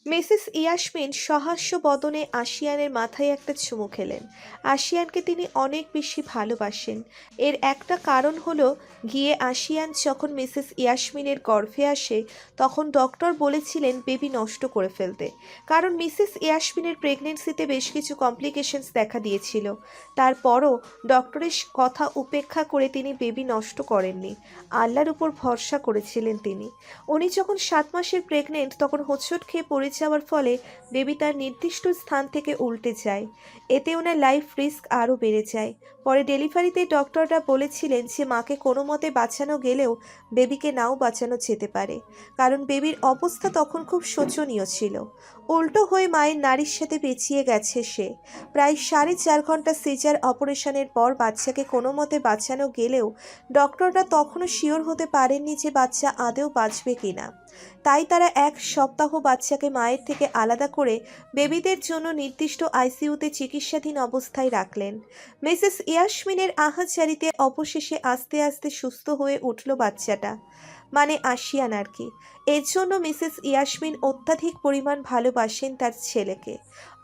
Mrs Yasmin সহাস্য বদনে আশিয়ানের মাথায় একটা চুমু খেলেন। আশিয়ানকে তিনি অনেক বেশি ভালোবাসেন। এর একটা কারণ হলো গিয়ে আশিয়ান যখন মিসেস ইয়াসমিনের গর্ভে আসে তখন ডক্টর বলেছিলেন বেবি নষ্ট করে ফেলতে, কারণ মিসেস ইয়াসমিনের প্রেগনেন্সিতে বেশ কিছু কমপ্লিকেশনস দেখা দিয়েছিল। তারপরও ডক্টরের কথা উপেক্ষা করে তিনি বেবি নষ্ট করেননি। আল্লাহর উপর ভরসা করেছিলেন তিনি। উনি যখন 7 মাসের প্রেগনেন্ট তখন হোঁচট খেয়ে পড়ে যাওয়ার ফলে বেবি তার নির্দিষ্ট স্থান থেকে উল্টে যায়। এতে ওনার লাইফ রিস্ক আরও বেড়ে যায়। পরে ডেলিভারিতে ডক্টররা বলেছিলেন যে মাকে কোনো মতে বাঁচানো গেলেও বেবিকে নাও বাঁচানো যেতে পারে, কারণ বেবির অবস্থা তখন খুব শোচনীয় ছিল। উল্টো হয়ে মায়ের নারীর সাথে পেঁচিয়ে গেছে সে। প্রায় 4.5 ঘন্টা সিজার অপারেশনের পর বাচ্চাকে কোনো মতে বাঁচানো গেলেও ডক্টররা তখনও শিওর হতে পারেননি যে বাচ্চা আদৌ বাঁচবে কিনা। তাই তারা 1 সপ্তাহ বাচ্চাকে মায়ের থেকে আলাদা করে বেবিদের জন্য নির্দিষ্ট আইসিইউতে চিকিৎসাধীন অবস্থায় রাখলেন। মিসেস ইয়াসমিনের আহাজারিতে অবশেষে আস্তে আস্তে সুস্থ হয়ে উঠল বাচ্চাটা, মানে আশিয়ান আর কি। এর জন্য মিসেস ইয়াসমিন অত্যাধিক পরিমাণ ভালোবাসেন তার ছেলেকে।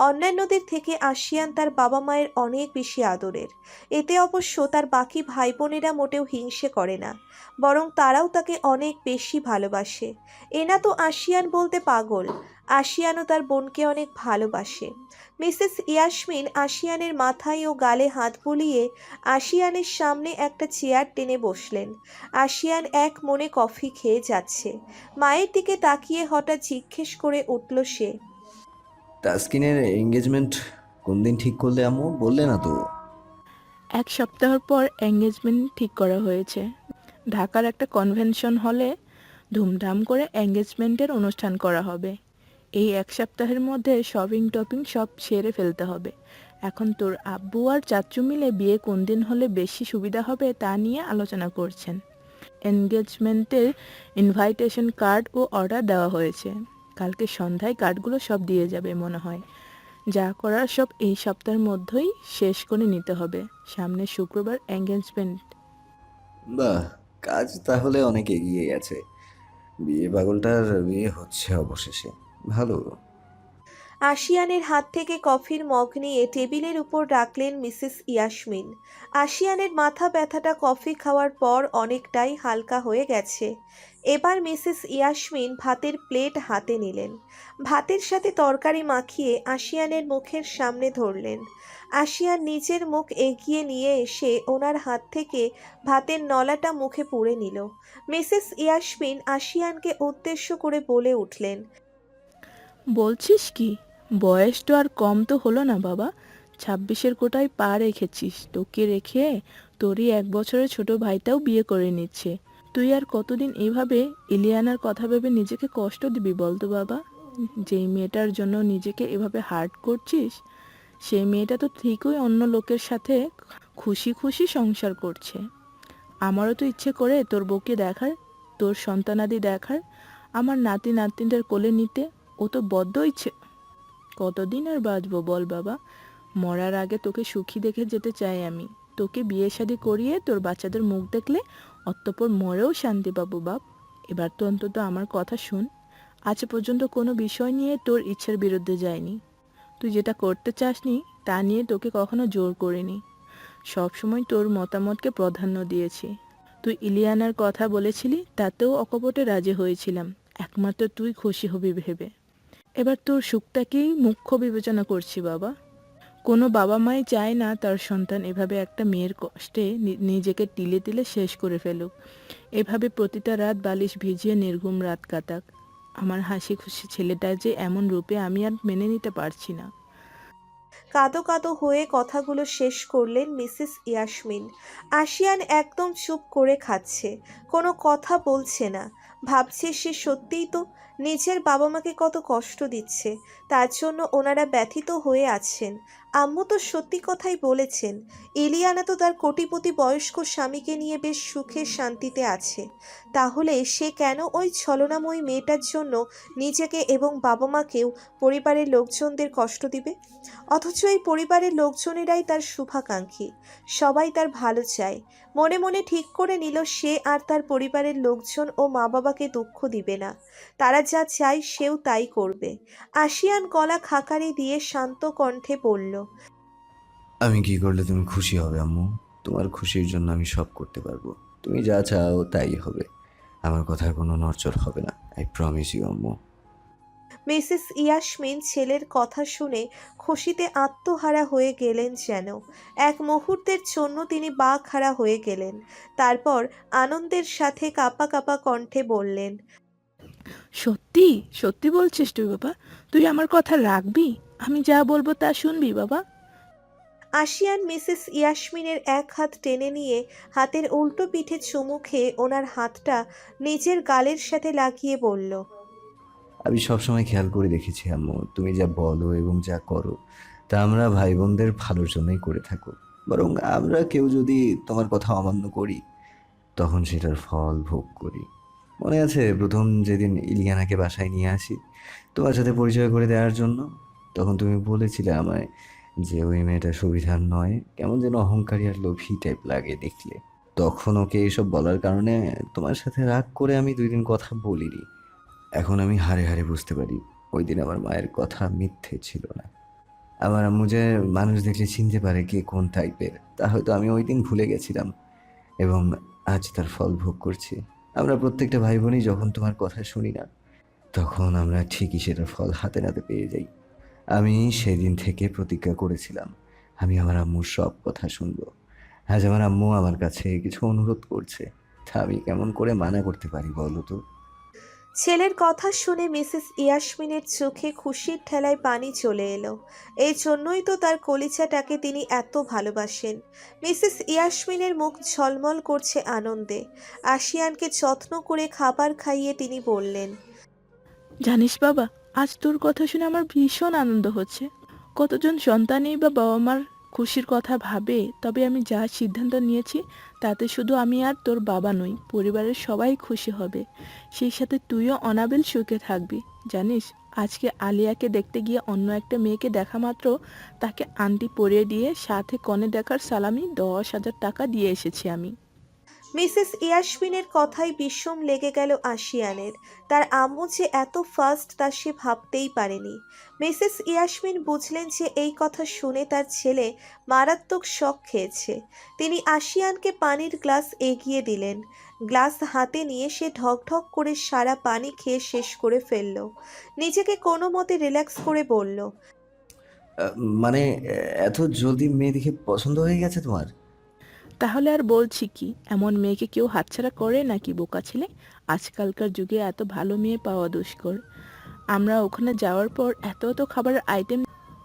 অন্যান্যদের থেকে আশিয়ান তার বাবা মায়ের অনেক বেশি আদরের। এতে অবশ্য তার বাকি ভাই বোনেরা মোটেও হিংসে করে না, বরং তারাও তাকে অনেক বেশি ভালোবাসে। এনা তো আশিয়ান বলতে পাগল। আশিয়ানও তার বোনকে অনেক ভালোবাসে। মিসেস ইয়াসমিন আশিয়ানের মাথায় ও গালে হাত বুলিয়ে আশিয়ানের সামনে একটা চেয়ার টেনে বসলেন। আশিয়ান এক মনে কফি খেয়ে যাচ্ছে। মায়ের দিকে তাকিয়ে হঠাৎ জিজ্ঞেস করে উঠল সে, তাসকিনের এঙ্গেজমেন্ট কোন দিন ঠিক করলে আম্মু? বললে না তো। 1 সপ্তাহ পর এঙ্গেজমেন্ট ঠিক করা হয়েছে। ঢাকার একটা কনভেনশন হলে ধুমধাম করে এঙ্গেজমেন্টের অনুষ্ঠান করা হবে। এই 1 সপ্তাহের মধ্যে শপিং টপিং সব সেরে ফেলতে হবে। এখন তোর আব্বু আর চাচু মিলে বিয়ে কোন দিন হলে বেশি সুবিধা হবে তা নিয়ে আলোচনা করছেন। এনগেজমেন্টের ইনভাইটেশন কার্ড ও অর্ডার দেওয়া হয়েছে। কালকে সন্ধ্যায় কার্ডগুলো সব দিয়ে যাবে মনে হয়। যা করার সব এই সপ্তাহের মধ্যেই শেষ করে নিতে হবে। সামনে শুক্রবার এঙ্গেজমেন্ট। বাহ, কাজ তাহলে অনেক এগিয়ে গেছে। বিয়ে পাগলটার বিয়ে হচ্ছে অবশেষে। ভালো। আশিয়ানের হাত থেকে কফির মগ নিয়ে টেবিলের উপর রাখলেন মিসেস ইয়াসমিন। আশিয়ানের মাথা ব্যথাটা কফি খাওয়ার পর অনেকটাই হালকা হয়ে গেছে। এবার মিসেস ইয়াসমিন ভাতের প্লেট হাতে নিলেন। ভাতের সাথে তরকারি মাখিয়ে আশিয়ানের মুখের সামনে ধরলেন। আশিয়ান নিজের মুখ এগিয়ে নিয়ে এসে ওনার হাত থেকে ভাতের নলাটা মুখে পুরে নিল। মিসেস ইয়াসমিন আশিয়ানকে উদ্দেশ্য করে বলে উঠলেন, বলছিস কি? বয়স তো আর কম তো হলো না বাবা। 26-এর কোটায় পা রেখেছিস। তোকে রেখে তোরই 1 বছরের ছোট ভাইটাও বিয়ে করে নিচ্ছে। তুই আর কতদিন এইভাবে ইলিয়ানার কথা ভেবে নিজেকে কষ্ট দিবি বলতো বাবা? যেই মেয়েটার জন্য নিজেকে এভাবে হার্ট করছিস, সেই মেয়েটা তো ঠিকই অন্য লোকের সাথে খুশি খুশি সংসার করছে। আমারও তো ইচ্ছে করে তোর বউকে দেখার, তোর সন্তানাদি দেখার, আমার নাতি নাতনিদের কোলে নিতে। ও তো বড্ড ইচ্ছে। কতদিন আর বাঁচবো বল বাবা? মরার আগে তোকে সুখী দেখে যেতে চাই আমি। তোকে বিয়ে শাদী করিয়ে তোর বাচ্চাদের মুখ দেখলে অতঃপর মরেও শান্তি পাবো বাপ। এবার তো অন্তত আমার কথা শুন। আজ পর্যন্ত কোনো বিষয় নিয়ে তোর ইচ্ছার বিরুদ্ধে যায়নি। তুই যেটা করতে চাসনি তা নিয়ে তোকে কখনো জোর করিনি। সবসময় তোর মতামতকে প্রাধান্য দিয়েছি। তুই ইলিয়ানার কথা বলেছিলি, তাতেও অকপটে রাজি হয়েছিলাম, একমাত্র তুই খুশি হবি ভেবে। এবার তোর সুখটাকেই মুখ্য বিবেচনা করছি বাবা। কোনো বাবা মাই চায় না তার সন্তান এভাবে একটা মেয়ের কষ্টে নিজেকে তিলে তিলে শেষ করে ফেলুক। এভাবে প্রতিটা রাত বালিশ ভিজিয়ে নির্ঘুম রাত কাটাক। আমার হাসি খুশি ছেলেটা যে এমন রূপে আমি আর মেনে নিতে পারছি না। কাঁদো কাঁদো হয়ে কথাগুলো শেষ করলেন মিসেস ইয়াসমিন। আশিয়ান একদম চুপ করে খাচ্ছে, কোনো কথা বলছে না। ভাবছে সে সত্যিই তো নিজের বাবা মাকে কত কষ্ট দিচ্ছে, তার জন্য ওনারা ব্যথিত হয়ে আছেন। আম্মু তো সত্যি কথাই বলেছেন, ইলিয়ানা তো তার কোটিপতি বয়স্ক স্বামীকে নিয়ে বেশ সুখে শান্তিতে আছে। তাহলে সে কেন ওই ছলনাময়ী মেয়েটার জন্য নিজেকে এবং বাবা মাকেও পরিবারের লোকজনদের কষ্ট দিবে? অথচ এই পরিবারের লোকজনেরাই তার শুভাকাঙ্ক্ষী, সবাই তার ভালো চায়। মনে মনে ঠিক করে নিল সে আর তার পরিবারের লোকজন ও মা বাবাকে দুঃখ দিবে না। তারা যা চাই সেও তাই করবে। আশিয়ান গলা খাকারি দিয়ে শান্ত কণ্ঠে বলল, আমি কি করলে তুমি খুশি হবে আম্মু? তোমার খুশির জন্য আমি সব করতে পারবো। তুমি যা চাও তাই হবে। আমার কথার কোনো নড়চড় হবে না, আই প্রমিস ইউ আম্মু। মিসেস ইয়াসমিন ছেলের কথা শুনে খুশিতে আত্মহারা হয়ে গেলেন যেন। এক মুহূর্তের জন্য তিনি বাকহারা হয়ে গেলেন। তারপর আনন্দের সাথে কাঁপা কাঁপা কণ্ঠে বললেন, সত্যি সত্যি বলছিস তুই বাবা? তুই আমার কথা রাখবি? আমি যা বলবো তা শুনবি বাবা? আশিয়ান মিসেস ইয়াসমিনের এক হাত টেনে নিয়ে হাতের উল্টো পিঠে চুমু খেয়ে ওনার হাতটা নিজের গালের সাথে লাগিয়ে বলল, আমি সবসময় খেয়াল করে দেখেছি আম্মু, তুমি যা বলো এবং যা করো তা আমরা ভাই বোনদের ভালোর জন্যই করে থাকো। বরং আমরা কেউ যদি তোমার কথা অমান্য করি তখন সেটার ফল ভোগ করি। মনে আছে প্রথম যেদিন ইলিয়ানাকে বাসায় নিয়ে আসি তোমার সাথে পরিচয় করে দেওয়ার জন্য? তখন তুমি বলেছিলে আমায় যে ওই মেয়েটা সুবিধার নয়, কেমন যেন অহংকারী আর লোভী টাইপ লাগে দেখলে। তখন ওকে এইসব বলার কারণে তোমার সাথে রাগ করে আমি 2 দিন কথা বলিনি। এখন আমি হাড়ে হাড়ে বুঝতে পারি ওই দিন আমার মায়ের কথা মিথ্যে ছিল না। আমার আম্মু যে মানুষ দেখলে চিনতে পারে কে কোন টাইপের, তা হয়তো আমি ওই দিন ভুলে গেছিলাম এবং আজ তার ফল ভোগ করছি। আমরা প্রত্যেকটা ভাই বোনই যখন তোমার কথা শুনি না তখন আমরা ঠিকই সেটার ফল হাতে নাতে পেয়ে যাই। আমি সেদিন থেকে প্রতিজ্ঞা করেছিলাম আমি আমার আম্মুর সব কথা শুনবো। আজ আমার আম্মু আমার কাছে কিছু অনুরোধ করছে, তা আমি কেমন করে মানা করতে পারি বলো তো? ছেলের কথা শুনে মিসেস ইয়াসমিনের চোখে খুশির ঠেলায় পানি চলে এলো। এই জন্যই তো তার কলিজাটাকে তিনি এত ভালোবাসেন। মিসেস ইয়াসমিনের মুখ ঝলমল করছে আনন্দে। আশিয়ানকে যত্ন করে খাবার খাইয়ে তিনি বললেন, জানিস বাবা, আজ তোর কথা শুনে আমার ভীষণ আনন্দ হচ্ছে। কতজন সন্তানই বা বাবা মার খুশির কথা ভাবে, তবে আমি যা সিদ্ধান্ত নিয়েছি তাতে শুধু আমি আর তোর বাবা নই, পরিবারের সবাই খুশি হবে। সেই সাথে তুইও অনাবিল সুখে থাকবি। জানিস, আজকে আলিয়াকে দেখতে গিয়ে অন্য একটা মেয়েকে দেখা মাত্র তাকে আংটি পরিয়ে দিয়ে সাথে কনে দেখার সালামি 10,000 টাকা দিয়ে এসেছি আমি। মিসেস ইয়াসমিনের কথায় বিষম লেগে গেল আশিয়ানের। তার আম্মু যে এত ফাস্ট তা সে ভাবতেই পারেনি। মিসেস ইয়াসমিন বুঝলেন যে এই কথা শুনে তার ছেলে মারাত্মক শক খেয়েছে। তিনি আশিয়ানকে পানির গ্লাস এগিয়ে দিলেন। গ্লাস হাতে নিয়ে সে ঢকঢক করে সারা পানি খেয়ে শেষ করে ফেলল। নিজেকে কোনো মতে রিল্যাক্স করে বলল, আহ, মানে এত জলদি মেয়ে দেখে পছন্দ হয়ে গেছে তোমার? তাহলে আর বলছি কি, এমন মেয়েকে কেউ হাতছাড়া করে নাকি বোকা ছেলে? আজকালকার যুগে এত ভালো মেয়ে পাওয়া দুষ্কর। আমরা ওখানে যাওয়ার পর এত এত খাবারের আইটেম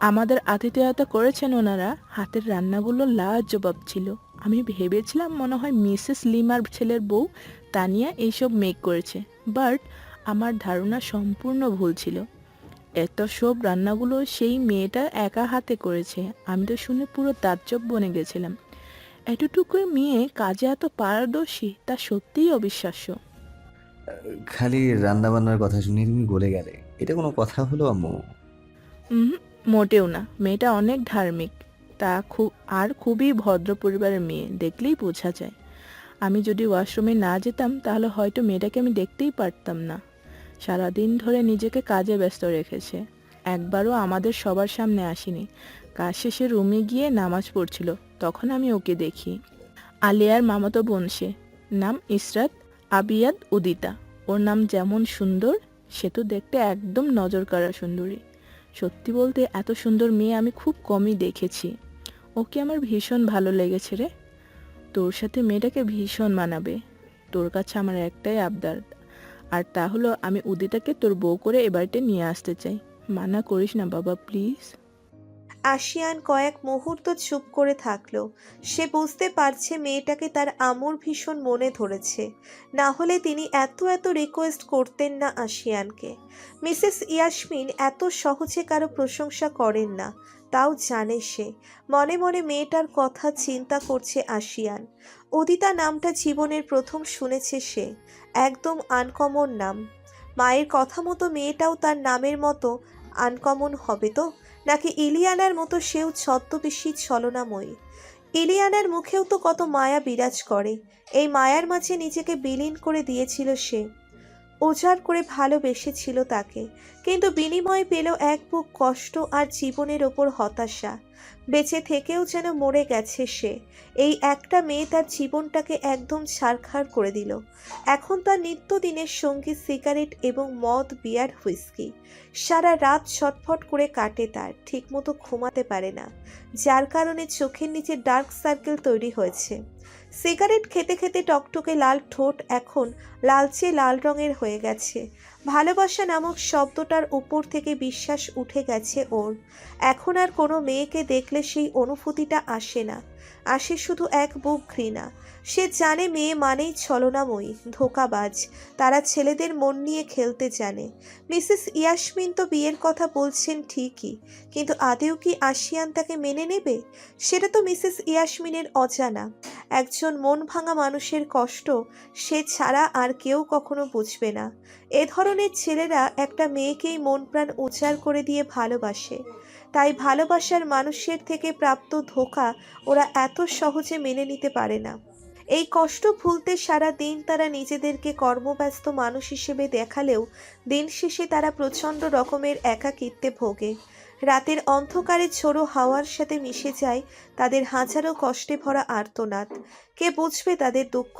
আমাদের আতিথেয়তা করেছেন ওনারা। হাতের রান্নাগুলো লাজবাব ছিল। আমি ভেবেছিলাম মনে হয় মিসেস লিমার ছেলের বউ তানিয়া এইসব মেক করেছে, বাট আমার ধারণা সম্পূর্ণ ভুল ছিল। এত সব রান্নাগুলো সেই মেয়েটা একা হাতে করেছে। আমি তো শুনে পুরো তাজ্জব বনে গেছিলাম। এতটুকু মেয়ে কাজে এত পারদর্শী, তা সত্যিই অবিশ্বাস্য। খালি রান্না বান্নার কথা শুনে তুমি গলে গেলে? এটা কোনো কথা হলো আম্মু? হুম, মোটেও না। মেয়েটা অনেক ধার্মিক, তা খুবই ভদ্র পরিবারের মেয়ে, দেখলেই বোঝা যায়। আমি যদি ওয়াশরুমে না যেতাম তাহলে হয়তো মেয়েটাকে আমি দেখতেই পারতাম না। সারাদিন ধরে নিজেকে কাজে ব্যস্ত রেখেছে, একবারও আমাদের সবার সামনে আসেনি। কাজ শেষে রুমে গিয়ে নামাজ পড়ছিল, তখন আমি ওকে দেখি। আলিয়ার মামাতো বোন সে, নাম ইসরাত আবিয়াদ উদিতা। ওর নাম যেমন সুন্দর, সে তো দেখতে একদম নজর কাড়া সুন্দরী। সত্যি বলতে এত সুন্দর মেয়ে আমি খুব কমই দেখেছি। ওকে আমার ভীষণ ভালো লেগেছে রে। তোর সাথে মেয়েটাকে ভীষণ মানাবে। তোর কাছে আমার একটাই আবদার, আর তা হলো আমি উদিতাকে তোর বউ করে এ বাড়িতে নিয়ে আসতে চাই। মানা করিস না বাবা, প্লিজ। আশিয়ান কয়েক মুহূর্ত চুপ করে থাকলো। সে বুঝতে পারছে মেয়েটাকে তার আম্মুর ভীষণ মনে ধরেছে, না হলে তিনি এত এত রিকোয়েস্ট করতেন না আশিয়ানকে। মিসেস ইয়াসমিন এত সহজে কারো প্রশংসা করেন না, তাও জানে সে। মনে মনে মেয়েটার কথা চিন্তা করছে আশিয়ান। উদিতা নামটা জীবনের প্রথম শুনেছে সে, একদম আনকমন নাম। মায়ের কথা মতো মেয়েটাও তার নামের মতো আনকমন হবে তো, নাকি ইলিয়ানার মতো সেও ছদ্মবেশী ছলনাময়ী? ইলিয়ানার মুখেও তো কত মায়া বিরাজ করে, এই মায়ার মাঝে নিজেকে বিলীন করে দিয়েছিল সে। উজাড় করে ভালোবেসেছিল তাকে, কিন্তু বিনিময়ে পেল এক বুক কষ্ট আর জীবনের ওপর হতাশা। বেঁচে থেকেও যেন মরে গেছে সে। এই একটা মেয়ে তার জীবনটাকে একদম ছারখার করে দিল। এখন তার নিত্যদিনের সঙ্গী সিগারেট এবং মদ, বিয়ার, হুইস্কি। সারা রাত ছটফট করে কাটে তার, ঠিকমতো ঘুমাতে পারে না, যার কারণে চোখের নিচে ডার্ক সার্কেল তৈরি হয়েছে। সিগারেট খেতে খেতে টকটকে লাল ঠোঁট এখন লালচে লাল রঙের হয়ে গেছে। ভালোবাসা নামক শব্দটার উপর থেকে বিশ্বাস উঠে গেছে ওর। এখন আর কোনো মেয়েকে দেখলে সেই অনুভূতিটা আসে না, আসে শুধু এক বুক ঘৃণা। সে জানে মেয়ে মানেই ছলনাময়ী, ধোঁকাবাজ, তারা ছেলেদের মন নিয়ে খেলতে জানে। মিসেস ইয়াসমিন তো বিয়ের কথা বলছেন ঠিকই, কিন্তু আদেও কি আশিয়ান তাকে মেনে নেবে? সেটা তো মিসেস ইয়াসমিনের অজানা। একজন মন ভাঙা মানুষের কষ্ট সে ছাড়া আর কেউ কখনো বুঝবে না। এ ধরনের ছেলেরা একটা মেয়েকেই মন প্রাণ উজাড় করে দিয়ে ভালোবাসে, তাই ভালোবাসার মানুষের থেকে প্রাপ্ত ধোঁকা ওরা এত সহজে মেনে নিতে পারে না। এই কষ্ট ভুলতে সারা দিন তারা নিজেদেরকে কর্মব্যস্ত মানুষ হিসেবে দেখালেও দিন শেষে তারা প্রচণ্ড রকমের একাকিত্বে ভোগে। রাতের অন্ধকারে ঝোড়ো হাওয়ার সাথে মিশে যায় তাদের হাজারো কষ্টে ভরা আর্তনাদ। কে বুঝবে তাদের দুঃখ?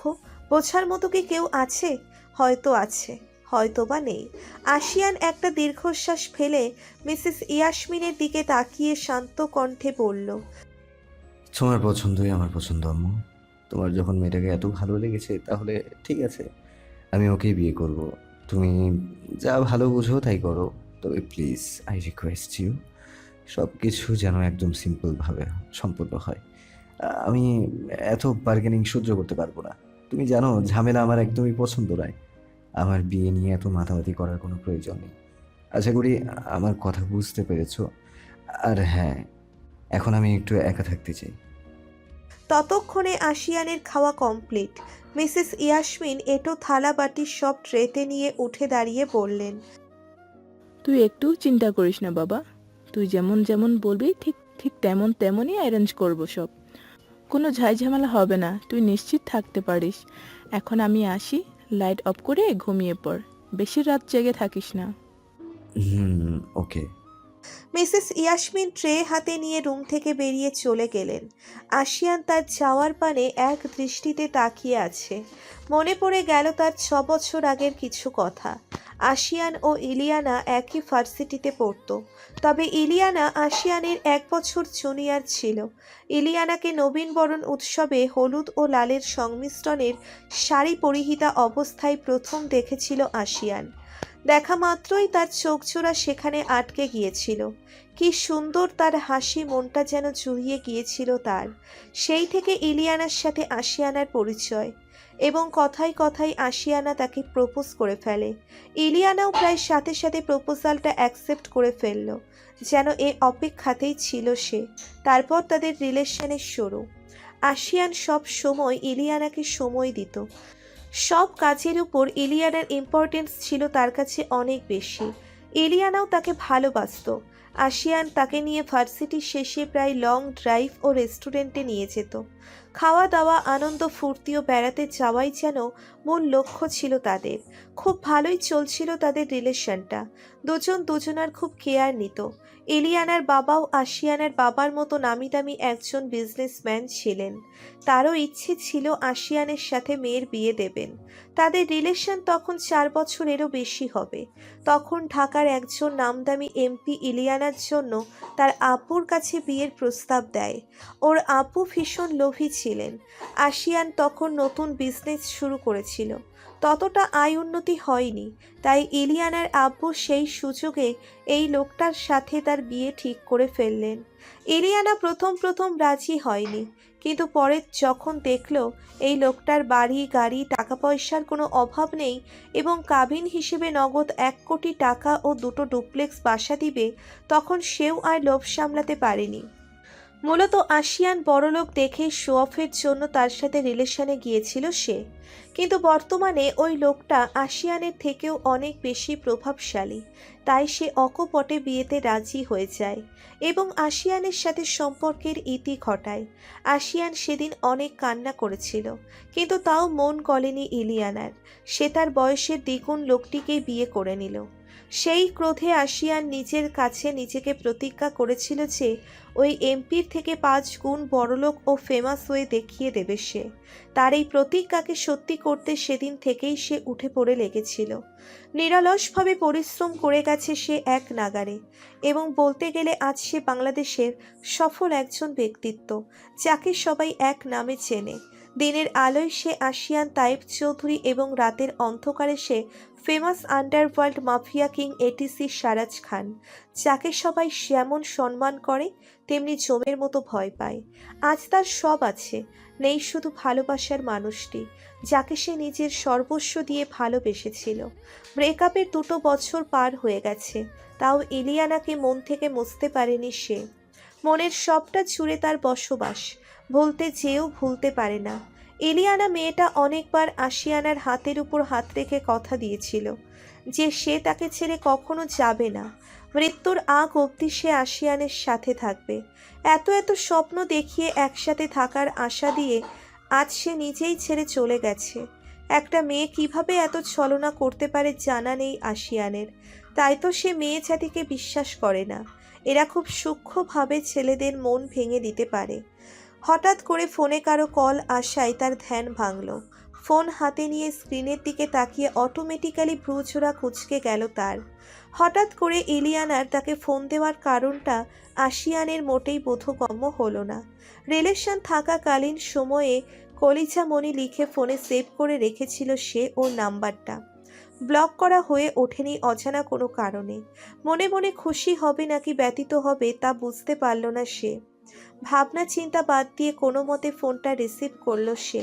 বোঝার মতো কি কেউ আছে? হয়তো আছে, হয়তো বা নেই। আশিয়ান একটা দীর্ঘশ্বাস ফেলে মিসেস ইয়াসমিনের দিকে তাকিয়ে শান্ত কণ্ঠে বলল, তোমার পছন্দই আমার পছন্দ আম্মু। তোমার যখন মেয়েটাকে এত ভালো লেগেছে তাহলে ঠিক আছে, আমি ওকেই বিয়ে করব। তুমি যা ভালো বুঝো তাই করো, তবে প্লিজ আই রিকোয়েস্ট ইউ, সব কিছু যেন একদম সিম্পলভাবে সম্পূর্ণ হয়। আমি এত বার্গেনিং সহ্য করতে পারবো না। তুমি জানো ঝামেলা আমার একদমই পছন্দ নয়। আমার বিয়ে নিয়ে এত মাতামাতি করার কোনো প্রয়োজন নেই। আশা করি আমার কথা বুঝতে পেরেছো। আর হ্যাঁ, এখন আমি একটু একা থাকতে চাই। ততক্ষণে আশিয়ানের খাওয়া কমপ্লিট। মিসেস ইয়াসমিন এটো থালা বাটি সব ট্রেতে নিয়ে উঠে দাঁড়িয়ে বললেন, তুই একটু চিন্তা করিস না বাবা, তুই যেমন যেমন বলবি ঠিক ঠিক তেমন তেমনই অ্যারেঞ্জ করব সব। কোনো ঝাইঝামেলা হবে না, তুই নিশ্চিত থাকতে পারিস। এখন আমি আসি, লাইট অফ করে ঘুমিয়ে পড়, বেশি রাত জেগে থাকিস না। ওকে। মিসেস ইয়াসমিন ট্রে হাতে নিয়ে রুম থেকে বেরিয়ে চলে গেলেন। আশিয়ান তার যাওয়ার পানে এক দৃষ্টিতে তাকিয়ে আছে। মনে পড়ে গেল তার 6 বছর আগের কিছু কথা। আশিয়ান ও ইলিয়ানা একই ভার্সিটিতে পড়তো, তবে ইলিয়ানা আশিয়ানের 1 বছর জুনিয়র ছিল। ইলিয়ানাকে নবীনবরণ উৎসবে হলুদ ও লালের সংমিশ্রণের শাড়ি পরিহিতা অবস্থায় প্রথম দেখেছিল আশিয়ান। দেখা মাত্রই তার চোখজোড়া সেখানে আটকে গিয়েছিল। কি সুন্দর তার হাসি, মনটা যেন জুড়িয়ে গিয়েছিল তার। সেই থেকে ইলিয়ানার সাথে আশিয়ানার পরিচয়, এবং কথায় কথায় আশিয়ানা তাকে প্রপোজ করে ফেলে। ইলিয়ানাও প্রায় সাথে সাথে প্রপোজালটা অ্যাকসেপ্ট করে ফেলল, যেন এ অপেক্ষাতেই ছিল সে। তারপর তাদের রিলেশনের শুরু। আশিয়ান সব সময় ইলিয়ানাকে সময় দিত। সব কাজের উপর ইলিয়ানার ইম্পর্টেন্স ছিল তার কাছে অনেক বেশি। ইলিয়ানাও তাকে ভালোবাসতো। আশিয়ান তাকে নিয়ে ভার্সিটি শেষে প্রায় লং ড্রাইভ ও রেস্টুরেন্টে নিয়ে যেত। খাওয়া দাওয়া, আনন্দ ফুর্তি ও বেড়াতে যাওয়াই যেন মূল লক্ষ্য ছিল তাদের। খুব ভালোই চলছিল তাদের রিলেশনটা। দুজন দুজনার খুব কেয়ার নিত। ইলিয়ানার বাবাও আশিয়ানার বাবার মতো নামি দামি একজন বিজনেসম্যান ছিলেন। তারও ইচ্ছে ছিল আশিয়ানের সাথে মেয়ের বিয়ে দেবেন। তাদের রিলেশন তখন 4 বছরেরও বেশি হবে। তখন ঢাকার একজন নামদামি এমপি ইলিয়ানার জন্য তার আব্বুর কাছে বিয়ের প্রস্তাব দেয়। ওর আব্বু ভীষণ লোভী ছিলেন। আশিয়ান তখন নতুন বিজনেস শুরু করেছিল, ততটা আয় উন্নতি হয়নি, তাই ইলিয়ানার আব্বু সেই সুযোগে এই লোকটার সাথে তার বিয়ে ঠিক করে ফেললেন। ইলিয়ানা প্রথম প্রথম রাজি হয়নি, কিন্তু পরে যখন দেখল এই লোকটার বাড়ি গাড়ি টাকা পয়সার কোনো অভাব নেই এবং কাবিন হিসেবে নগদ 1 কোটি টাকা ও 2টো ডুপ্লেক্স বাসা দিবে, তখন সেও আর লোভ সামলাতে পারেনি। মূলত আশিয়ান বড়লোক দেখে শো অফের জন্য তার সাথে রিলেশনে গিয়েছিল সে, কিন্তু বর্তমানে ওই লোকটা আশিয়ানের থেকেও অনেক বেশি প্রভাবশালী, তাই সে অকপটে বিয়েতে রাজি হয়ে যায় এবং আশিয়ানের সাথে সম্পর্কের ইতি ঘটায়। আশিয়ান সেদিন অনেক কান্না করেছিল, কিন্তু তাও মন গলেনি ইলিয়ানার। সে তার বয়সের দ্বিগুণ লোকটিকেই বিয়ে করে নিল। সেই ক্রোধে আশিয়ান নিজের কাছে নিজেকে প্রতিজ্ঞা করেছিল যে ওই এমপির থেকে 5 গুণ বড়লোক ও ফেমাস হয়ে দেখিয়ে দেবে সে। তার এই প্রতিজ্ঞাকে সত্যি করতে সেদিন থেকেই সে উঠে পড়ে লেগেছিল। নিরলসভাবে পরিশ্রম করে গেছে সে এক নাগাড়ে, এবং বলতে গেলে আজ সে বাংলাদেশের সফল একজন ব্যক্তিত্ব, যাকে সবাই এক নামে চেনে। দিনের আলোয় সে আশিয়ান তাইব চৌধুরী এবং রাতের অন্ধকারে সে ফেমাস আন্ডারওয়ার্ল্ড মাফিয়া কিং এটিসি সারাজ খান, যাকে সবাই যেমন সম্মান করে তেমনি জমের মতো ভয় পায়। আজ তার সব আছে, নেই শুধু ভালোবাসার মানুষটি, যাকে সে নিজের সর্বস্ব দিয়ে ভালোবেসেছিল। ব্রেকআপের 2 বছর পার হয়ে গেছে, তাও ইলিয়ানাকে মন থেকে মুছতে পারেনি সে। মনের সবটা জুড়ে তার বসবাস, ভুলতে চেয়েও ভুলতে পারে না। ইলিয়ানা মেয়েটা অনেকবার আশিয়ানার হাতের উপর হাত রেখে কথা দিয়েছিল যে সে তাকে ছেড়ে কখনো যাবে না, মৃত্যুর আগ অবধি সে আশিয়ানের সাথে থাকবে। এত এত স্বপ্ন দেখিয়ে একসাথে থাকার আশা দিয়ে আজ সে নিজেই ছেড়ে চলে গেছে। একটা মেয়ে কিভাবে এত ছলনা করতে পারে জানা নেই আশিয়ানের, তাই তো সে মেয়ে জাতিকে বিশ্বাস করে না। এরা খুব সূক্ষ্মভাবে ছেলেদের মন ভেঙে দিতে পারে। হঠাৎ করে ফোনে কারো কল আসায় তার ধ্যান ভাঙল। ফোন হাতে নিয়ে স্ক্রিনের দিকে তাকিয়ে অটোমেটিক্যালি ভ্রুজোড়া কুঁচকে গেল তার। হঠাৎ করে ইলিয়ানার তাকে ফোন দেওয়ার কারণটা আশিয়ানের মোটেই বোধগম্য হলো না। রিলেশন থাকাকালীন সময়ে কলিজামণি লিখে ফোনে সেভ করে রেখেছিল সে ওর নাম্বারটা। ব্লক করা হয়ে ওঠেনি অজানা কোনো কারণে। মনে মনে খুশি হবে নাকি ব্যথিত হবে তা বুঝতে পারল না সে। ভাবনা চিন্তা বাদ দিয়ে কোনো মতে ফোনটা রিসিভ করলো সে।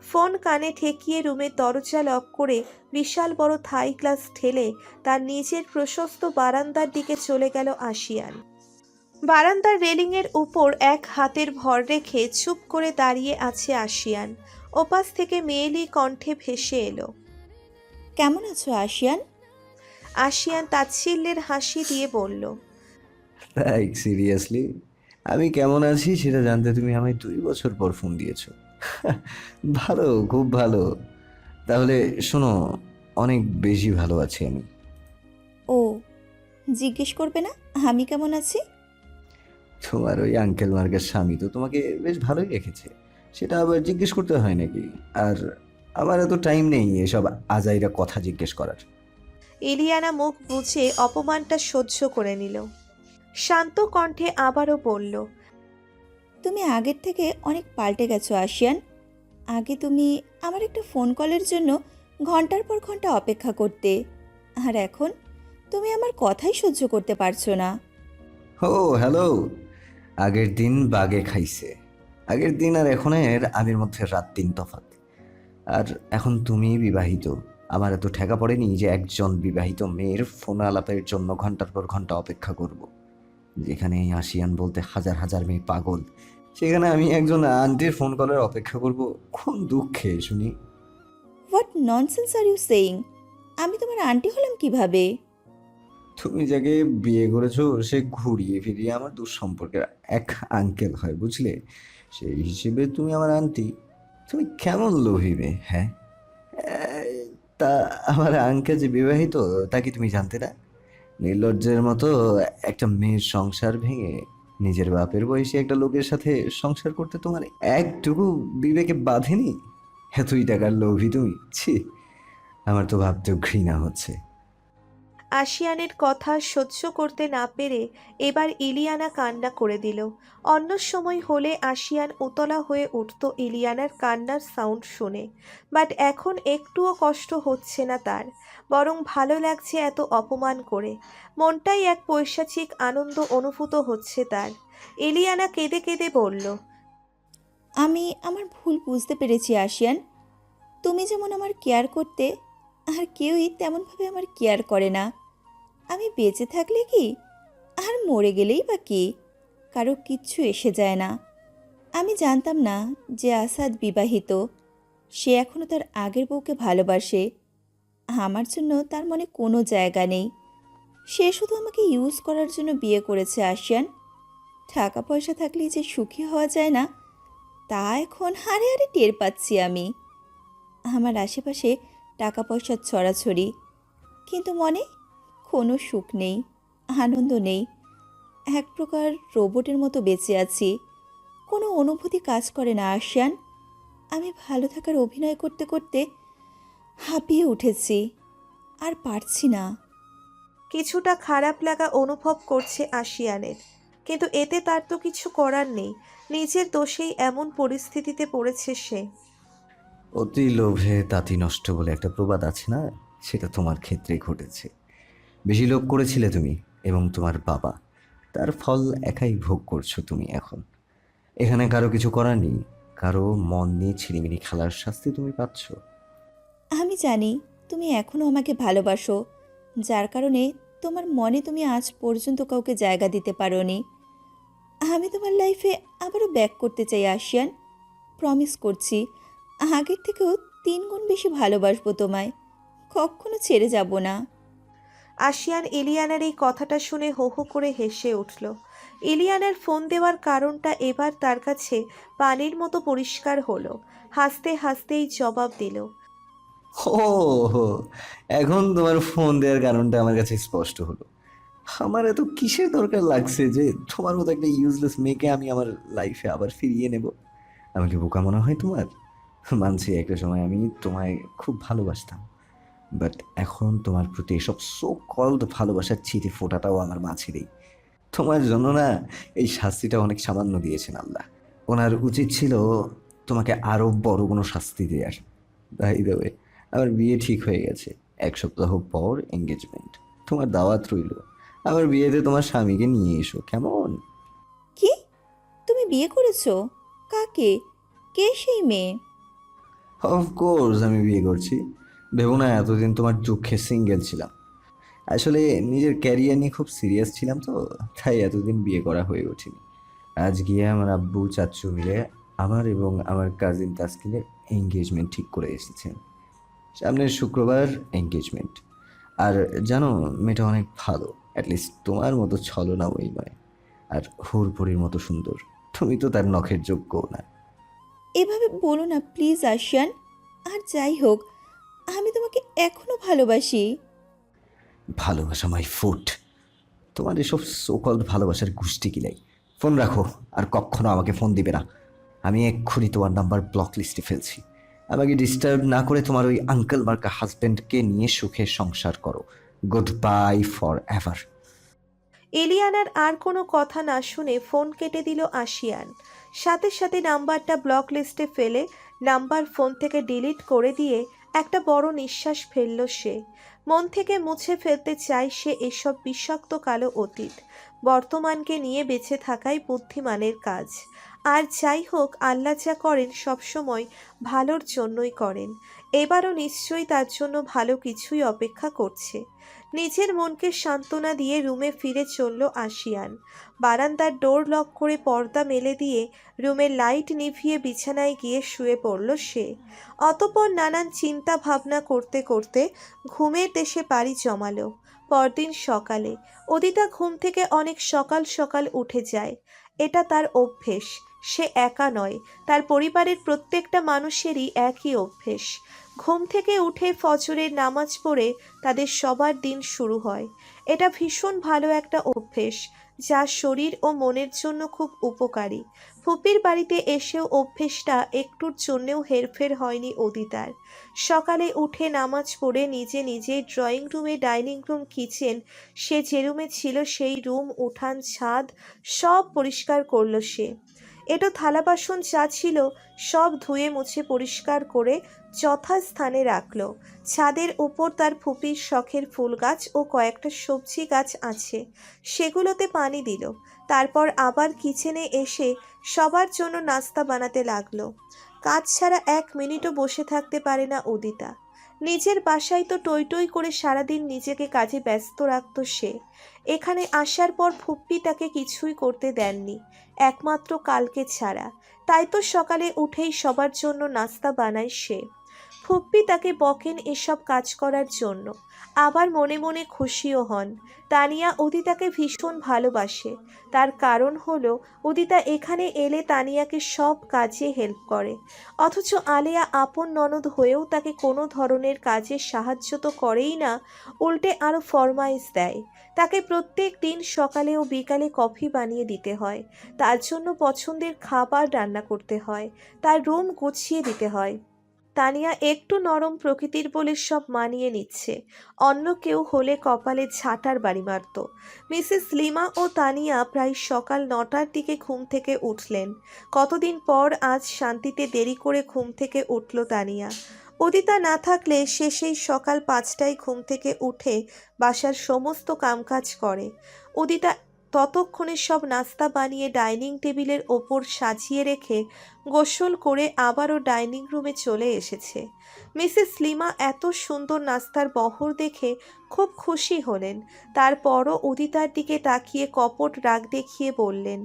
ফোন কানে ঠেকিয়ে রুমের দরজা লক করে বিশাল বড় থাই গ্লাস ঠেলে তার নিজের প্রশস্ত বারান্দার দিকে চলে গেল আশিয়ান। বারান্দার রেলিংয়ের উপর এক হাতের ভর রেখে চুপ করে দাঁড়িয়ে আছে আশিয়ান। ওপাশ থেকে মেয়েলি কণ্ঠে ভেসে এলো, কেমন আছো আশিয়ান? আশিয়ান তাচ্ছিল্যের হাসি দিয়ে বলল, লাইক সিরিয়াসলি, আমি কেমন আছি সেটা জানতে তুমি আমায় 2 বছর পর ফোন দিয়েছো। ভালো, খুব ভালো। তাহলে শোনো, অনেক বেশি ভালো আছি আমি। ও, জিজ্ঞেস করবে না আমি কেমন আছি? তোমার ওই আঙ্কেল মার্কের স্বামী তো তোমাকে বেশ ভালোই রেখেছে, সেটা আবার জিজ্ঞেস করতে হয় নাকি? আর আমার এত টাইম নেই এসব আজাইরা কথা জিজ্ঞেস করার। ইলিয়ানা মুখ বুজে অপমানটা সহ্য করে নিল। শান্ত কণ্ঠে আবারও বলল, তুমি আগের থেকে অনেক পাল্টে গেছো আশিয়ান। আগে তুমি আমার একটা ফোন কলের জন্য ঘন্টার পর ঘন্টা অপেক্ষা করতে, আর এখন তুমি আমার কথাই সহ্য করতে পারছো না। ও হ্যালো, আগের দিন বাগে খাইছে। আগের দিন আর এখনের আগের মধ্যে রাত 3 তফাৎ। আর এখন তুমি বিবাহিত, আমার এত ঠেকা পড়েনি যে একজন বিবাহিত মেয়ের ফোন আলাপের জন্য ঘন্টার পর ঘন্টা অপেক্ষা করব। যেখানে এই আশিয়ান বলতে হাজার হাজার মেয়ে পাগল, সেখানে আমি একজন আন্টির ফোন কলের অপেক্ষা করব? কোন দুঃখে শুনি। What nonsense are you saying? আমি তোমার আন্টি হলাম কিভাবে? তুমি যাকে বিয়ে করেছো সে ঘুরিয়ে ফিরিয়ে আমার দূর সম্পর্কের এক আঙ্কেল হয়, বুঝলে? সেই হিসেবে তুমি আমার আন্টি। তুমি কেমন লোভী মেয়ে, হ্যাঁ? তা আমার আঙ্কেল যে বিবাহিত তা কি তুমি জানতে না? নির্লজ্জের মতো একটা মেয়ের সংসার ভেঙে নিজের বাপের বয়সী একটা লোকের সাথে সংসার করতে তোমার একটুকু বিবেকে বাঁধেনি? এতই টাকার লোভী তুমি, ছি! আমার তো ভাবতেও ঘৃণা হচ্ছে। আশিয়ানের কথা সহ্য করতে না পেরে এবার ইলিয়ানা কান্না করে দিল। অন্য সময় হলে আশিয়ান উতলা হয়ে উঠত ইলিয়ানার কান্নার সাউন্ড শুনে, বাট এখন একটুও কষ্ট হচ্ছে না তার, বরং ভালো লাগছে এত অপমান করে। মনটাই এক পৈশাচিক আনন্দ অনুভূত হচ্ছে তার। ইলিয়ানা কেঁদে কেঁদে বলল, আমি আমার ভুল বুঝতে পেরেছি আশিয়ান। তুমি যেমন আমার কেয়ার করতে, আর কেউই তেমনভাবে আমার কেয়ার করে না। আমি বেঁচে থাকলে কি, আর মরে গেলেই বা কি, কারো কিচ্ছু এসে যায় না। আমি জানতাম না যে আসাদ বিবাহিত। সে এখনও তার আগের বউকে ভালোবাসে। আমার জন্য তার মনে কোনো জায়গা নেই। সে শুধু আমাকে ইউজ করার জন্য বিয়ে করেছে আশিয়ান। টাকা পয়সা থাকলেই যে সুখী হওয়া যায় না, তা এখন হারে হারে টের পাচ্ছি আমি। আমার আশেপাশে টাকা পয়সার ছড়াছড়ি, কিন্তু মনে কোনো সুখ নেই, আনন্দ নেই। এক প্রকার রোবটের মতো বেঁচে আছি। কোনো অনুভূতি কাজ করে না আশিয়ান। আমি ভালো থাকার অভিনয় করতে করতে হাঁপিয়ে উঠেছি, আর পারছি না। কিছুটা খারাপ লাগা অনুভব করছে আশিয়ানের, কিন্তু এতে তার তো কিছু করার নেই। নিজের দোষেই এমন পরিস্থিতিতে পড়েছে সে। অতি লোভে তাঁতি নষ্ট বলে একটা প্রবাদ আছে না, সেটা তোমার ক্ষেত্রে ঘটেছে। বেশি লোভ করেছিলে তুমি এবং তোমার বাবা, তার ফল একাই ভোগ করছো তুমি এখন। এখানে কারো কিছু করার নেই, কারো মন নিয়ে ছিনিমিনি খেলার শাস্তি তুমি পাচ্ছ। আমি জানি তুমি এখনও আমাকে ভালোবাসো, যার কারণে তোমার মনে তুমি আজ পর্যন্ত কাউকে জায়গা দিতে পারোনি। আমি তোমার লাইফে আবারও ব্যাক করতে চাই আশিয়ান। প্রমিস করছি, আগের থেকেও 3 গুণ বেশি ভালোবাসবো তোমায়। কখনো ছেড়ে যাব না। আশিয়ান ইলিয়ানার এই কথাটা শুনে হো হো করে হেসে উঠল। ইলিয়ানার ফোন দেওয়ার কারণটা এবার তার কাছে পানির মতো পরিষ্কার হলো। হাসতে হাসতেই জবাব দিল। ও হো, এখন তোমার ফোন দেওয়ার কারণটা আমার কাছে স্পষ্ট হলো। আমার এত কিসের দরকার লাগছে যে তোমার মতো একটা ইউজলেস মেয়েকে আমি আমার লাইফে আবার ফিরিয়ে নেব? আমি কি বোকা মনে হয় তোমার? মানছি একটা সময় আমি তোমায় খুব ভালোবাসতাম, বাট এখন তোমার প্রতি এসব সো কল্ড ভালোবাসার ছিটে ফোটাটাও আমার মাঝে নেই। তোমার জন্য না এই শাস্তিটা অনেক সামান্য দিয়েছেন আল্লাহ। ওনার উচিত ছিল তোমাকে আরো বড় কোনো শাস্তি দেওয়ার। বাই দ্য ওয়ে, আমার বিয়ে ঠিক হয়ে গেছে। 1 সপ্তাহ পর এঙ্গেজমেন্ট। তোমার দাওয়াত রইল। আমার বিয়েতে তোমার স্বামীকে নিয়ে এসো, কেমন? কি? তুমি বিয়ে করেছো? কাকে? কে সেই মেয়ে? অফকোর্স আমি বিয়ে করছি। ভেবো না এতদিন তোমার দুঃখে সিঙ্গেল ছিলাম। আসলে নিজের ক্যারিয়ার নিয়ে খুব সিরিয়াস ছিলাম তো, তাই এতদিন বিয়ে করা হয়ে ওঠেনি। আজ গিয়ে আমার আব্বু চাচ্চু মিলে আমার এবং আমার কাজিন তাসকিনের এঙ্গেজমেন্ট ঠিক করে এসেছেন। সামনের শুক্রবার এঙ্গেজমেন্ট। আর জানো, মেয়েটা অনেক ভালো। অ্যাটলিস্ট তোমার মতো ছলনাময়ী নয়, আর হুড়পড়ির মতো সুন্দর। তুমি তো তার নখের যোগ্যও না। এভাবে বলো না প্লিজ আশিয়ান। আর যাই হোক, আমি তোমাকে এখনো ভালোবাসি। ভালোবাসা মাই ফুট। তোমার এসব সোকল্ড ভালোবাসার গোষ্ঠী কিলাই। ফোন রাখো, আর কখনো আমাকে ফোন দিবে না। আমি এক্ষুনি তোমার নাম্বার ব্লক লিস্টে ফেলছি। আমাকে ডিস্টার্ব না করে তোমার ওই আঙ্কেল মার্কা হাজব্যান্ডকে নিয়ে সুখে সংসার করো। Goodbye forever. ইলিয়ানার আর কোনো কথা না শুনে ফোন কেটে দিল আশিয়ান। সাথে সাথে নাম্বারটা ব্লক লিস্টে ফেলে নাম্বার ফোন থেকে ডিলিট করে দিয়ে একটা বড় নিঃশ্বাস ফেলল সে। মন থেকে মুছে ফেলতে চায় সে এসব বিষাক্ত কালো অতীত। বর্তমানকে নিয়ে বেঁচে থাকাই বুদ্ধিমানের কাজ। আর যাই হোক, আল্লাহ যা করেন সবসময় ভালোর জন্যই করেন। এবারও নিশ্চয়ই তার জন্য ভালো কিছুই অপেক্ষা করছে। নিজের মনকে সান্ত্বনা দিয়ে রুমে ফিরে চলল আশিয়ান। বারান্দার ডোর লক করে পর্দা মেলে দিয়ে রুমের লাইট নিভিয়ে বিছানায় গিয়ে শুয়ে পড়ল সে। অতঃপর নানান চিন্তা ভাবনা করতে করতে ঘুমের দেশে পাড়ি জমালো। পরদিন সকালে উদিতা ঘুম থেকে অনেক সকাল সকাল উঠে যায়। এটা তার অভ্যেস। সে একা নয়, তার পরিবারের প্রত্যেকটা মানুষেরই একই অভ্যেস। ঘুম থেকে উঠে ফজরের নামাজ পড়ে তাদের সবার দিন শুরু হয়। এটা ভীষণ ভালো একটা অভ্যেস, যা শরীর ও মনের জন্য খুব উপকারী। ফুপির বাড়িতে এসেও অভ্যেসটা একটুর জন্যেও হেরফের হয়নি উদিতার। সকালে উঠে নামাজ পড়ে নিজে নিজে ড্রয়িং রুমে, ডাইনিং রুম, কিচেন, সে যে রুমে ছিল সেই রুম, উঠান, ছাদ সব পরিষ্কার করলো সে। এটো থালা বাসন যা ছিল সব ধুয়ে মুছে পরিষ্কার করে যথাস্থানে রাখলো। ছাদের উপর তার ফুপির শখের ফুল গাছ ও কয়েকটা সবজি গাছ আছে, সেগুলোতে পানি দিল। তারপর আবার কিচেনে এসে সবার জন্য নাস্তা বানাতে লাগলো। কাজ ছাড়া 1 মিনিটও বসে থাকতে পারে না উদিতা। নিজের বাসায় তো টই টই করে সারাদিন নিজেকে কাজে ব্যস্ত রাখত সে। এখানে আসার পর ফুপ্পি তাকে কিছুই করতে দেননি, একমাত্র কালকে ছাড়া। তাই তো সকালে উঠেই সবার জন্য নাস্তা বানায় সে। ফুপ্পি তাকে বকেন এসব কাজ করার জন্য, আবার মনে মনে খুশিও হন। তানিয়া উদিতাকে ভীষণ ভালোবাসে। তার কারণ হলো উদিতা এখানে এলে তানিয়াকে সব কাজে হেল্প করে। অথচ আলেয়া আপন ননদ হয়েও তাকে কোনো ধরনের কাজে সাহায্য তো করেই না, উল্টে আরও ফরমাইশ দেয়। তাকে প্রত্যেক দিন সকালে ও বিকালে কফি বানিয়ে দিতে হয়, তার জন্য পছন্দের খাবার রান্না করতে হয়, তার রুম গুছিয়ে দিতে হয়। তানিয়া একটু নরম প্রকৃতির বলে সব মানিয়ে নিচ্ছে, অন্য কেউ হলে কপালে ঝাঁটার বাড়ি মারত। মিসেস লিমা ও তানিয়া প্রায় সকাল 9টার দিকে ঘুম থেকে উঠলেন। কতদিন পর আজ শান্তিতে দেরি করে ঘুম থেকে উঠল তানিয়া। উদিতা না থাকলে সে সেই সকাল 5টায় ঘুম থেকে উঠে বাসার সমস্ত কামকাজ করে। উদিতা ততক্ষণে সব নাস্তা বানিয়ে ডাইনিং টেবিলের ওপর সাজিয়ে রেখে গোসল করে আবারও ডাইনিং রুমে চলে এসেছে। মিসেস লিমা এত সুন্দর নাস্তার বহর দেখে খুব খুশি হলেন। তারপরও উদিতার দিকে তাকিয়ে কপট রাগ দেখিয়ে বললেন,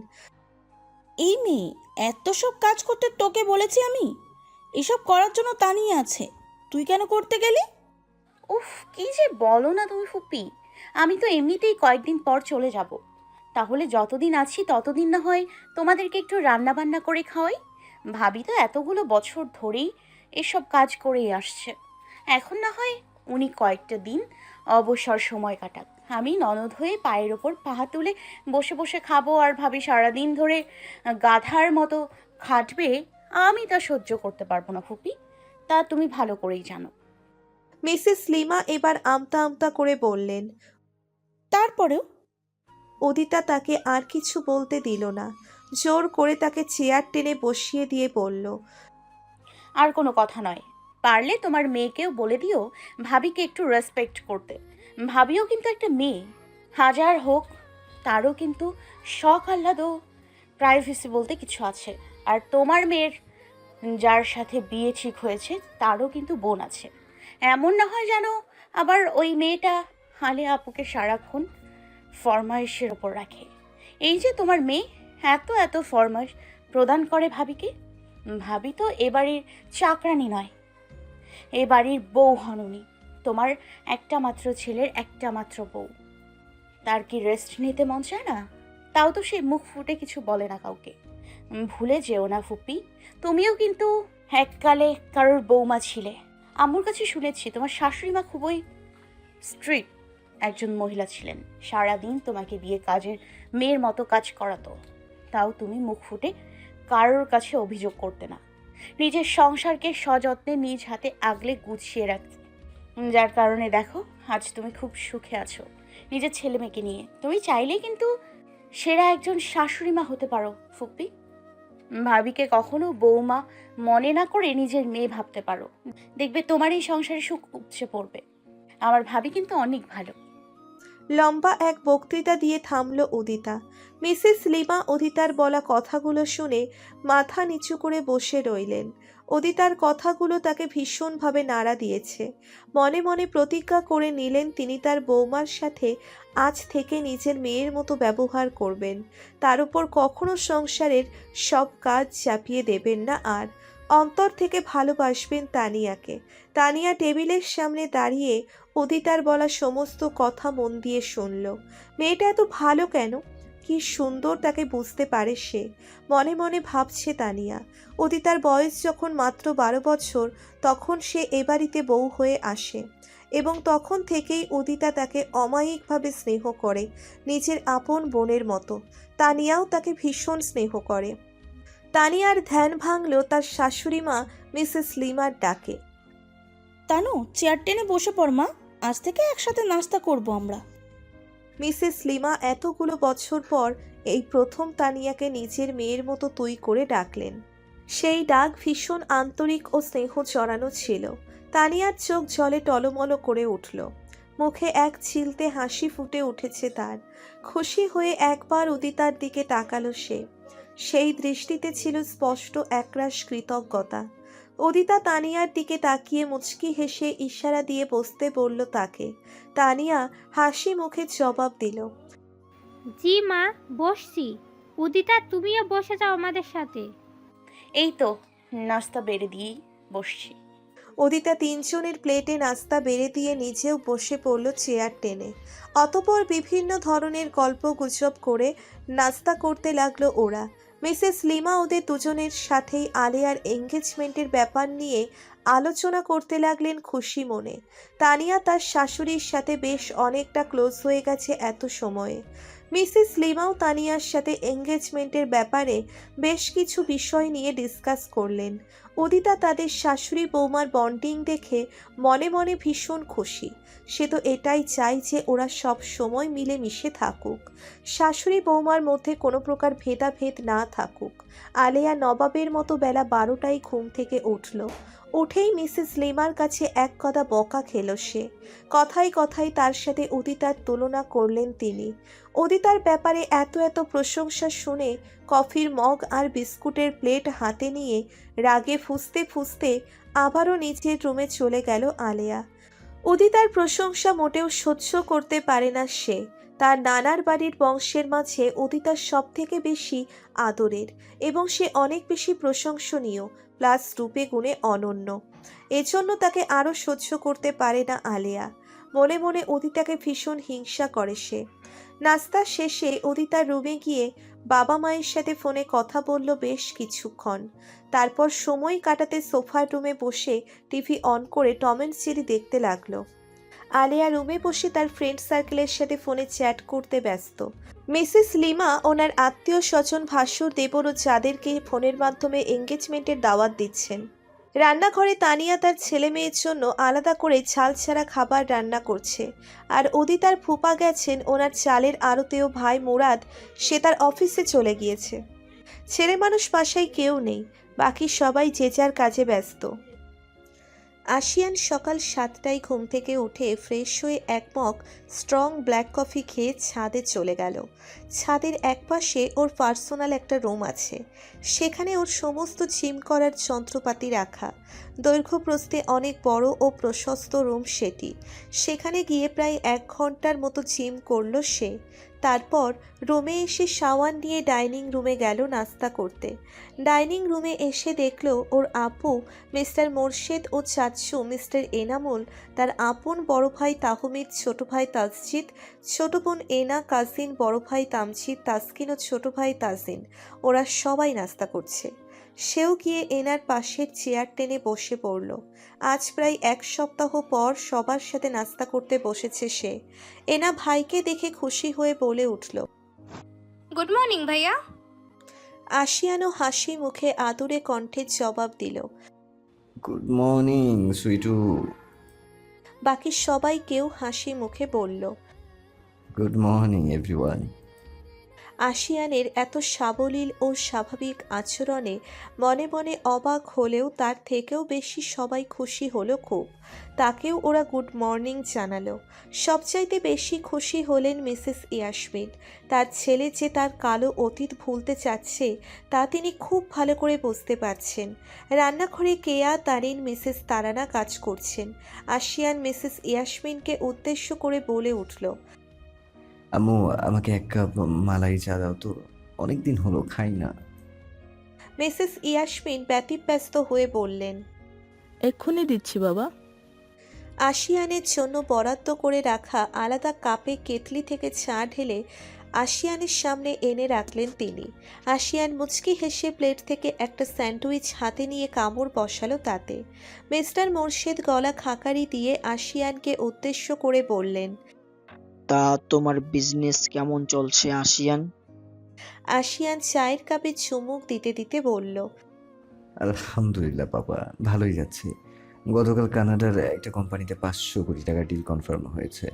এই মেয়ে, এত সব কাজ করতে তোকে বলেছি আমি? এসব করার জন্য তানিয়া আছে, তুই কেন করতে গেলি? উফ, কি যে বলো না তুমি ফুপ্পি। আমি তো এমনিতেই কয়েকদিন পর চলে যাব। তাহলে যতদিন আছি ততদিন না হয় তোমাদেরকে একটু রান্না বান্না করে খাওয়াই। ভাবি তো এতগুলো বছর ধরেই এসব কাজ করেই আসছে। এখন না হয় উনি কয়েকটা দিন অবসর সময় কাটাক, আমি ননদ হয়ে পায়ের ওপর পা তুলে বসে বসে খাবো, আর ভাবি সারাদিন ধরে গাধার মতো খাটবে। আমি তা সহ্য করতে পারবো না ফুপি, তা তুমি ভালো করেই জানো। মিসেস লিমা এবার আমতা আমতা করে বললেন। তারপরেও উদিতা তাকে আর কিছু বলতে দিল না, জোর করে তাকে চেয়ার টেনে বসিয়ে দিয়ে বলল, আর কোনো কথা নয়, পারলে তোমার মেয়েকেও বলে দিও ভাবিকে একটু রেসপেক্ট করতে। ভাবিও কিন্তু একটা মেয়ে, হাজার হোক তারও কিন্তু শখ আহ্লাদ ও প্রাইভেসি বলতে কিছু আছে। আর তোমার মেয়ের যার সাথে বিয়ে ঠিক হয়েছে তারও কিন্তু বোন আছে। এমন না হয় যেন আবার ওই মেয়েটা হালে আপুকে সারাক্ষণ ফরমাইশের ওপর রাখে। এই যে তোমার মেয়ে এত এত ফরমাইশ প্রদান করে ভাবিকে। ভাবি তো এ বাড়ির চাকরানি নয়, এ বাড়ির বউ হননি। তোমার একটা মাত্র ছেলের একটা মাত্র বউ, তার কি রেস্ট নিতে মন চায় না? তাও তো সে মুখ ফুটে কিছু বলে না কাউকে। ভুলে যেও না ফুপ্পি, তুমিও কিন্তু এককালে কারোর বৌমা ছিলে। আম্মুর কাছে শুনেছি তোমার শাশুড়ি মা খুবই স্ট্রিক্ট একজন মহিলা ছিলেন। সারাদিন তোমাকে দিয়ে কাজের মেয়ের মতো কাজ করাতো, তাও তুমি মুখ ফুটে কারোর কাছে অভিযোগ করতে না। নিজের সংসারকে সযত্নে নিজ হাতে আগলে গুছিয়ে রাখতে, যার কারণে দেখো আজ তুমি খুব সুখে আছো নিজের ছেলে মেয়েকে নিয়ে। তুমি চাইলেই কিন্তু সেরা একজন শাশুড়ি মা হতে পারো ফুপ্পি। ভাবিকে কখনো বৌমা মনে না করে নিজের মেয়ে ভাবতে পারো, দেখবে তোমার এই সংসারে সুখ উপচে পড়বে। আমার ভাবি কিন্তু অনেক ভালো। লম্বা এক বক্তৃতা দিয়ে থামল উদিতা। মিসেস লিমা উদিতার বলা কথাগুলো শুনে মাথা নিচু করে বসে রইলেন। উদিতার কথাগুলো তাকে ভীষণভাবে নাড়া দিয়েছে। মনে মনে প্রতিজ্ঞা করে নিলেন তিনি তার বৌমার সাথে আজ থেকে নিজের মেয়ের মতো ব্যবহার করবেন। তার উপর কখনো সংসারের সব কাজ চাপিয়ে দেবেন না, আর অন্তর থেকে ভালোবাসবেন তানিয়াকে। তানিয়া টেবিলের সামনে দাঁড়িয়ে উদিতার বলা সমস্ত কথা মন দিয়ে শুনল। মেয়েটা এত ভালো কেন, কি সুন্দর তাকে বুঝতে পারে সে, মনে মনে ভাবছে তানিয়া। উদিতার বয়স যখন মাত্র 12 বছর, তখন সে এ বাড়িতে বউ হয়ে আসে, এবং তখন থেকেই উদিতা তাকে অমায়িকভাবে স্নেহ করে, নিজের আপন বোনের মতো। তানিয়াও তাকে ভীষণ স্নেহ করে। তানিয়ার ধ্যান ভাঙল তার শাশুড়ি মা মিসেস লিমার ডাকে। তানু, চেয়ার টেনে বসে পড় মা, আজ থেকে একসাথে নাস্তা করব আমরা। মিসেস লিমা এতগুলো বছর পর এই প্রথম তানিয়াকে নিজের মেয়ের মতো তুই করে ডাকলেন। সেই ডাক ভীষণ আন্তরিক ও স্নেহ চড়ানো ছিল। তানিয়ার চোখ জলে টলমল করে উঠল, মুখে এক চিলতে হাসি ফুটে উঠেছে তার। খুশি হয়ে একবার উদিতার দিকে তাকালো সে। সেই দৃষ্টিতে ছিল স্পষ্ট একরাশ কৃতজ্ঞতা। উদিতা তানিয়ার দিকে তাকিয়ে মুচকি হেসে ইশারা দিয়ে বসতে বলল তাকে। তানিয়া হাসি মুখে জবাব দিল। জি মা, বসছি। উদিতা, তুমিও বসে যাও আমাদের সাথে। এই তো নাস্তা বেড়ে দিয়েই বসছি। উদিতা তিনজনের প্লেটে নাস্তা বেড়ে দিয়ে নিজেও বসে পড়ল চেয়ার টেনে। অতঃপর বিভিন্ন ধরনের গল্প গুজব করে নাস্তা করতে লাগলো ওরা। মিসেস লিমা ওদের দুজনের সাথেই আলিয়ার এঙ্গেজমেন্টের ব্যাপার নিয়ে আলোচনা করতে লাগলেন খুশি মনে। তানিয়া তার শাশুড়ির সাথে বেশ অনেকটা ক্লোজ হয়ে গেছে এত সময়ে। মিসেস লিমাও তানিয়ার সাথে এঙ্গেজমেন্টের ব্যাপারে বেশ কিছু বিষয় নিয়ে ডিসকাস করলেন। উদিতা তাদের শাশুড়ি বৌমার বন্ডিং দেখে মনে মনে ভীষণ খুশি। সে তো এটাই চায় যে ওরা সব সময় মিলেমিশে থাকুক, শাশুড়ি বৌমার মধ্যে কোনো প্রকার ভেদাভেদ না থাকুক। আলেয়া নবাবের মতো বেলা 12টায় ঘুম থেকে উঠল। উঠেই মিসেস লিমার কাছে এক কথা বকা খেল সে। কথায় কথায় তার সাথে উদিতার তুলনা করলেন তিনি। উদিতার ব্যাপারে এত এত প্রশংসা শুনে কফির মগ আর বিস্কুটের প্লেট হাতে নিয়ে রাগে ফুঁসতে ফুঁসতে আবারও নিজের রুমে চলে গেল আলেয়া। উদিতার প্রশংসা মোটেও সহ্য করতে পারে না সে। তার নানার বাড়ির বংশের মাঝে উদিতার সব থেকে বেশি আদরের এবং সে অনেক বেশি প্রশংসনীয়, প্লাস রূপে গুণে অনন্য। এজন্য তাকে আরও সহ্য করতে পারে না আলেয়া। মনে মনে উদিতাকে ভীষণ হিংসা করে সে। নাস্তা শেষে উদিতার রুমে গিয়ে বাবা মায়ের সাথে ফোনে কথা বলল বেশ কিছুক্ষণ। তারপর সময় কাটাতে সোফার রুমে বসে টিভি অন করে টম অ্যান্ড জেরি দেখতে লাগলো। আলেয়া রুমে বসে তার ফ্রেন্ড সার্কেলের সাথে ফোনে চ্যাট করতে ব্যস্ত। মিসেস লিমা ওনার আত্মীয় স্বজন ভাসুর দেবর ও যাদেরকে ফোনের মাধ্যমে এঙ্গেজমেন্টের দাওয়াত দিচ্ছেন। রান্নাঘরে তানিয়া তার ছেলে মেয়ের জন্য আলাদা করে ঝাল ছাড়া খাবার রান্না করছে। আর উদিতার ফুপা গেছেন ওনার চালের আড়তেও ভাই মুরাদ, সে তার অফিসে চলে গিয়েছে। ছেলে মানুষ বাসায় কেউ নেই, বাকি সবাই যে যার কাজে ব্যস্ত। আশিয়ান সকাল 7টায় ঘুম থেকে উঠে ফ্রেশ হয়ে এক মগ স্ট্রং ব্ল্যাক কফি খেয়ে ছাদে চলে গেল। ছাদের একপাশে ওর পার্সোনাল একটা রুম আছে, সেখানে ওর সমস্ত জিম করার যন্ত্রপাতি রাখা। দৈর্ঘ্য প্রস্থে অনেক বড় ও প্রশস্ত রুম সেটি। সেখানে গিয়ে প্রায় 1 ঘন্টার মতো জিম করলো সে। তারপর রুমে এসে শাওয়ার নিয়ে ডাইনিং রুমে গেল নাস্তা করতে। ডাইনিং রুমে এসে দেখলো ওর আপু মিস্টার মোর্শেদ ও চাচু মিস্টার এনামুল, তার আপন বড় ভাই তাহমিদ, ছোট ভাই তাসজিদ, ছোট বোন এনা, কাজিন বড় ভাই তামজিদ, তাসকিন ও ছোট ভাই তাজিন, ওরা সবাই নাস্তা করছে। সেও গিয়ে এনার পাশের চেয়ার টেনে বসে পড়ল। আজ প্রায় 1 সপ্তাহ পর সবার সাথে নাস্তা করতে বসেছে সে। এনা ভাইকে দেখে খুশি হয়ে বলে উঠল, গুড মর্নিং ভাইয়া। আশিয়ানও হাসি মুখে আদুরে কণ্ঠে জবাব দিল। Good morning সুইটু। বাকি সবাই কেউ হাসি মুখে বলল। Good morning everyone. আশিয়ানের এত সাবলীল ও স্বাভাবিক আচরণে মনে মনে অবাক হলেও তার থেকেও বেশি সবাই খুশি হলো খুব। তাকেও ওরা গুড মর্নিং জানালো। সবচাইতে বেশি খুশি হলেন মিসেস ইয়াসমিন। তার ছেলে যে তার কালো অতীত ভুলতে চাচ্ছে তা তিনি খুব ভালো করে বুঝতে পারছেন। রান্নাঘরে কেয়া, তারিন, মিসেস তারানা কাজ করছেন। আশিয়ান মিসেস ইয়াসমিনকে উদ্দেশ্য করে বলে উঠল, আম্মু, আমাকে 1 কাপ মালাই চা দাও তো, অনেকদিন হলো খাই না। মিসেস ইয়াসমিন ব্যতিব্যস্ত হয়ে বললেন, এক্ষুনি দিচ্ছি বাবা। আশিয়ানের জন্য বরাদ্দ করে রাখা আলাদা কাপে কেটলি থেকে চা ঢেলে আশিয়ানের সামনে এনে রাখলেন তিনি। আশিয়ান মুচকি হেসে প্লেট থেকে একটা স্যান্ডউইচ হাতে নিয়ে কামড় বসালো তাতে। মিস্টার মোর্শেদ গলা খাকারি দিয়ে আশিয়ানকে উদ্দেশ্য করে বললেন, তা তোমার বিজনেস কেমন চলছে আশিয়ান? আশিয়ান চায়ের কাপে চুমুক দিতে দিতে বলল, আলহামদুলিল্লাহ বাবা, ভালোই যাচ্ছে। গতকাল কানাডার একটা কোম্পানিতে 500 কোটি টাকা ডিল কনফার্ম হয়েছে।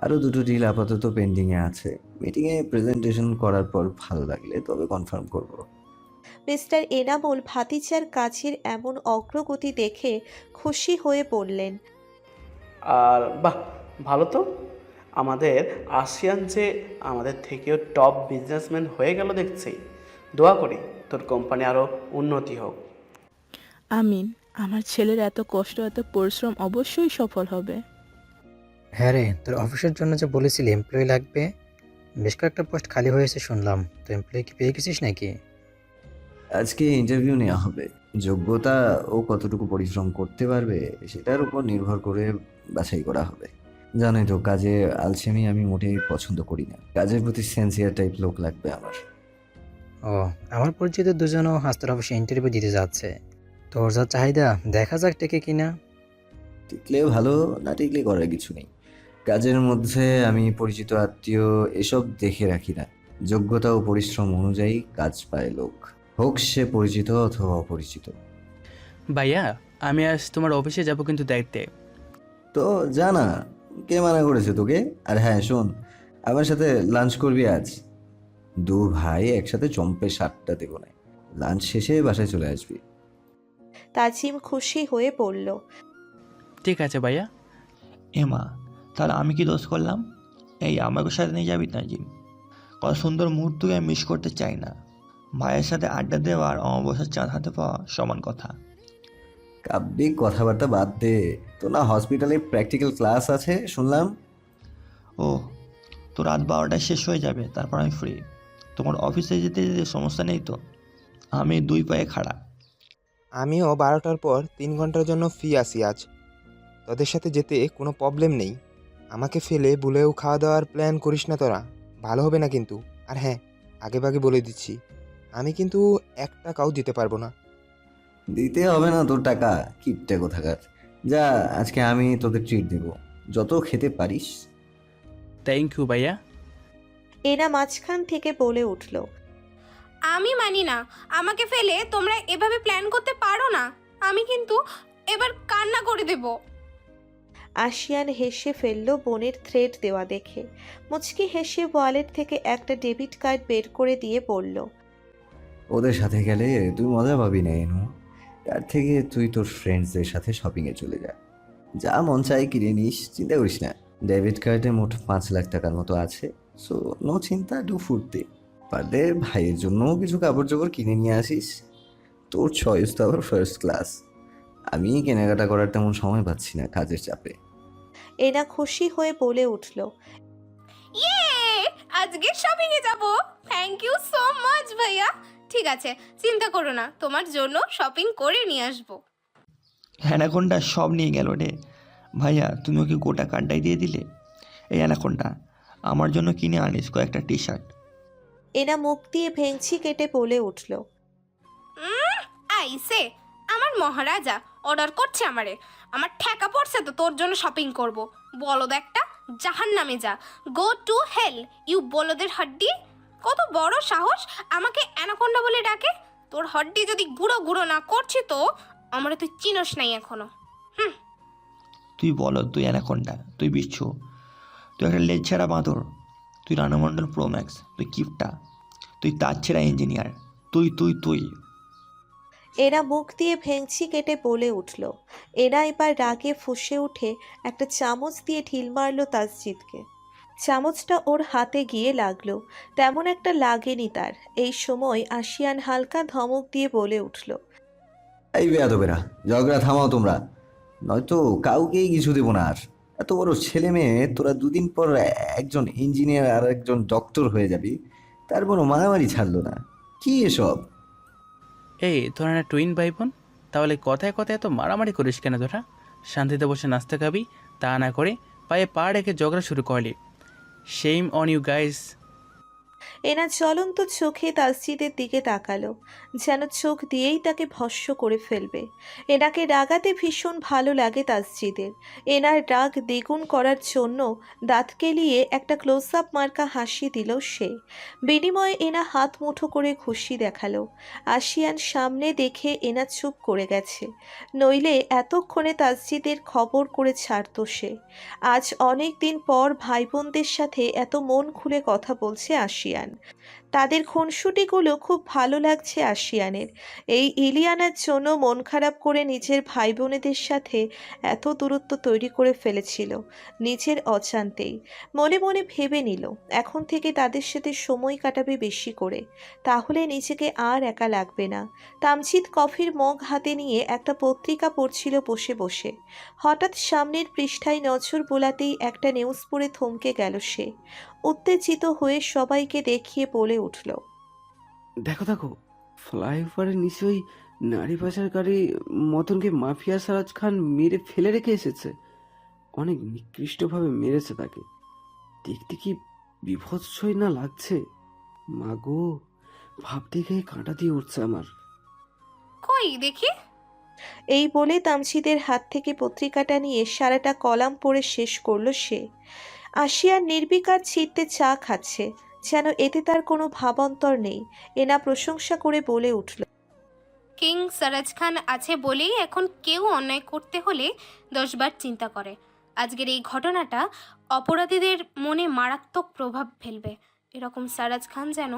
আরও 2টো ডিল আপাতত পেন্ডিংয়ে আছে। মিটিংয়ে প্রেজেন্টেশন করার পর ভালো লাগলে তবে কনফার্ম করব। মিস্টার এনামুল ভাতিজার কাজের এমন অগ্রগতি দেখে খুশি হয়ে বললেন, আর বাহ, ভালো তো। আমাদের আসিয়ান যে আমাদের থেকেও টপ বিজনেসম্যান হয়ে গেল দেখছি। দোয়া করি তোর কোম্পানি আরও উন্নতি হোক। আমিন। আমার ছেলের এত কষ্ট, এত পরিশ্রম অবশ্যই সফল হবে। হ্যাঁ রে, তোর অফিসের জন্য যে বলেছিলি এমপ্লয়ি লাগবে, বেশ কয়েকটা পোস্ট খালি হয়েছে শুনলাম। তো এমপ্লয়ি কি পেয়ে গেছিস নাকি? আজকে ইন্টারভিউ নেওয়া হবে। যোগ্যতা ও কতটুকু পরিশ্রম করতে পারবে সেটার উপর নির্ভর করে বাছাই করা হবে। জানোই তো, কাজে আলসেমি আমি মোটেই পছন্দ করি না। কাজের প্রতি সেন্সিয়ার টাইপ লোক লাগবে আমার। ও, আমার পরিচিত দুজনও আজ তোর অফিসে ইন্টারভিউ দিতে যাচ্ছে। তোর যা চাহিদা, দেখা যাক টেকে কিনা। টিকলে ভালো, না টিকলে করার কিছু নেই। কাজের মধ্যে আমি পরিচিত আত্মীয় এসব দেখে রাখি না। যোগ্যতা ও পরিশ্রম অনুযায়ী কাজ পায় লোক, হোক সে পরিচিত অথবা অপরিচিত। ভাইয়া, আমি আজ তোমার অফিসে যাব কিন্তু দেখতে। তো জানা, কে মানা করেছে তোকে? আর হ্যাঁ শোন, আমার সাথে লাঞ্চ করবি আজ। দু ভাই একসাথে চম্পে 7টা দেবো না। লাঞ্চ শেষে বাসায় চলে আসবি। তাজিম খুশি হয়ে বলল, ঠিক আছে ভাইয়া। এমা, তাহলে আমি কি দোষ করলাম? এই আমাকে সাথে নিয়ে যাবি নাজিম? কত সুন্দর মুহূর্তকে আমি মিস করতে চাই না। ভাইয়ের সাথে আড্ডা দেওয়া আর অমাবস্যার চাঁদ হাতে পাওয়া সমান কথা। কাব্যিক কথাবার্তা বাদ দে। তো না হসপিটালে প্র্যাকটিক্যাল ক্লাস আছে শুনলাম। ও, তো রাত 12টায় শেষ হয়ে যাবে, তারপর আমি ফ্রি। তোমার অফিসে যেতে যেতে সমস্যা নেই তো? আমি 2 পায়ে খাড়া। আমিও 12টার পর 3 ঘন্টার জন্য ফ্রি আছি আজ। তোদের সাথে যেতে কোনো প্রবলেম নেই। আমাকে ফেলে ভুলেও খাওয়া দাওয়ার প্ল্যান করিস না তোরা, ভালো হবে না কিন্তু। আর হ্যাঁ, আগেভাগে বলে দিচ্ছি, আমি কিন্তু 1 টাকাও দিতে পারবো না। দিতে হবে না তোর টাকা, কিপটে কোথাকার। যা, আজকে আমি তোদের ট্রিট দেব, যত খেতে পারিস। থ্যাংক ইউ ভাইয়া। এনা মাঝখান থেকে বলে উঠল, আমি মানি না, আমাকে ফেলে তোমরা এভাবে প্ল্যান করতে পারো না। আমি কিন্তু এবার কান্না করে দেব। আশিয়ান হেসে ফেলল বোনের থ্রেড দেওয়া দেখে। মুচকি হেসে ওয়ালেট থেকে একটা ডেবিট কার্ড বের করে দিয়ে বলল, ওদের সাথে গেলে তুই মজা পাবি না এনু। তার থেকে তুই তোর ফ্রেন্ডসদের সাথে শপিংয়ে চলে যা, যা মন চাই কিনে নিস, চিন্তা করিস না। ডেবিট কার্ডে মোট 5 লাখ টাকার মতো আছে। সো নো চিন্তা, ডু ফুর্তি। পারলে ভাইয়ের জন্যও কিছু কাপড় চোপড় কিনে নিয়ে আসিস। তোর চয়েস তো আবার ফার্স্ট ক্লাস। আমি কেনাকাটা করার তেমন সময় পাচ্ছি না কাজের চাপে। এনা খুশি হয়ে বলে উঠল, ইয়ে, আজকে শপিং এ যাব। থ্যাংক ইউ সো মাচ ভাইয়া। ঠিক আছে, চিন্তা করো না, তোমার জন্য শপিং করে নিয়ে আসবো। অ্যানাকোন্ডা সব নিয়ে গেল রে। ভাইয়া, তুমি ওকে গোটা কার্ডটাই দিয়ে দিলে। এই অ্যানাকোন্ডা, আমার জন্য কিনে আনিস কয়েকটা টি-শার্ট। এনা মুখ দিয়ে ভেঙচি কেটে বলে উঠল, আইসে আমার মহারাজা অর্ডার করছে আমারে। আমার ঠেকা পড়ছে তো তোর জন্য শপিং করব। বলদ একটা, জাহান্নামে যা, গো টু হেল ইউ বলদের হাড্ডি। কত বড় সাহস আমাকে অ্যানাকোন্ডা বলে ডাকে। তোর হাড্ডি যদি গুঁড়ো গুঁড়ো না করছি তো আমারে তুই চিনস নাই এখনো। তুই বল, তুই অ্যানাকোন্ডা, তুই বিচ্ছু, তুই একটা লেজ ছেঁড়া বাঁদর, তুই রানামণ্ডল প্রো ম্যাক্স, তুই কিপটা, তুই তার ছেঁড়া ইঞ্জিনিয়ার, তুই তুই তুই এনা মুখ দিয়ে ভেঙচি কেটে বলে উঠল। এনা এবার রাগে ফুঁসে উঠে একটা চামচ দিয়ে ঢিল মারল তাসজিদকে। চামচটা ওর হাতে গিয়ে লাগলো, তেমন একটা লাগেনি তার। এই সময় আশিয়ান হালকা ধমক দিয়ে বলে উঠল, এই বেয়াদবেরা, ঝগড়া থামাও তোমরা, নয়তো কাউকেই কিছু দেবো না আর। এত বড় ছেলে মেয়ে, তোরা 2 দিন পর একজন ইঞ্জিনিয়ার আর একজন ডক্টর হয়ে যাবি, তারপরও মারামারি ছাড়লো না। কি এসব? এই তোরা না টুইন ভাই বোন, তাহলে কথায় কথায় এত মারামারি করিস কেন তোরা? শান্তিতে বসে নাস্তা খাবি, তা না করে পায়ে পা রেখে ঝগড়া শুরু করলি। Shame on you guys. Ena জ্বলন্ত চোখে তাসজিদের দিকে তাকালো, যেন চোখ দিয়েই তাকে ভস্ম করে ফেলবে। এনাকে রাগাতে ভীষণ ভালো লাগে তাসজিদের। এনার রাগ দ্বিগুণ করার জন্য দাঁত কেলিয়ে একটা ক্লোজ আপ মার্কা হাসি দিল সে। বিনিময়ে এনা হাত মুঠো করে খুশি দেখালো। আশিয়ান সামনে দেখে এনা চুপ করে গেছে, নইলে এতক্ষণে তাসজিদের খবর করে ছাড়ত সে। আজ অনেক দিন পর ভাই বোনদের সাথে এত মন খুলে কথা বলছে আশিয়ান। তাদের খুনসুটিগুলো খুব ভালো লাগছে আশিয়ানের। এই ইলিয়ানার জন্য মন খারাপ করে নিজের ভাই বোনেদের সাথে এত দূরত্ব তৈরি করে ফেলেছিল নিজের অজান্তেই। মনে মনে ভেবে নিল এখন থেকে তাদের সাথে সময় কাটাবে বেশি করে, তাহলে নিজেকে আর একা লাগবে না। তামজিৎ কফির মগ হাতে নিয়ে একটা পত্রিকা পড়ছিল বসে বসে। হঠাৎ সামনের পৃষ্ঠায় নজর বোলাতেই একটা নিউজ পড়ে থমকে গেল সে। উত্তেজিত হয়ে সবাইকে দেখিয়ে বলে উঠল, দেখো দেখো, ফ্লাইওভারের নিচে ওই নারী পাচারকারী মতনকে মাফিয়া সারাজ খান মেরে ফেলে রেখে এসেছে। অনেক নিকৃষ্টভাবে মেরেছে তাকে। দেখতে কি বিভৎসই না লাগছে। মাগো, ভাবতে গিয়ে কাঁটা দিয়ে উঠছে আমার। কই দেখি। এই বলে তামজিদের হাত থেকে পত্রিকাটা নিয়ে সারাটা কলাম পড়ে শেষ করলো সে। আশিয়ার নির্বিকার ছিটতে চা খাচ্ছে, যেন এতে তার কোনো ভাবান্তর নেই। এনা প্রশংসা করে বলে উঠল, কিং সারাজ খান আছে বলেই এখন কেউ অন্যায় করতে হলে 10 বার চিন্তা করে। আজকের এই ঘটনাটা অপরাধীদের মনে মারাত্মক প্রভাব ফেলবে। এরকম সারাজ খান যেন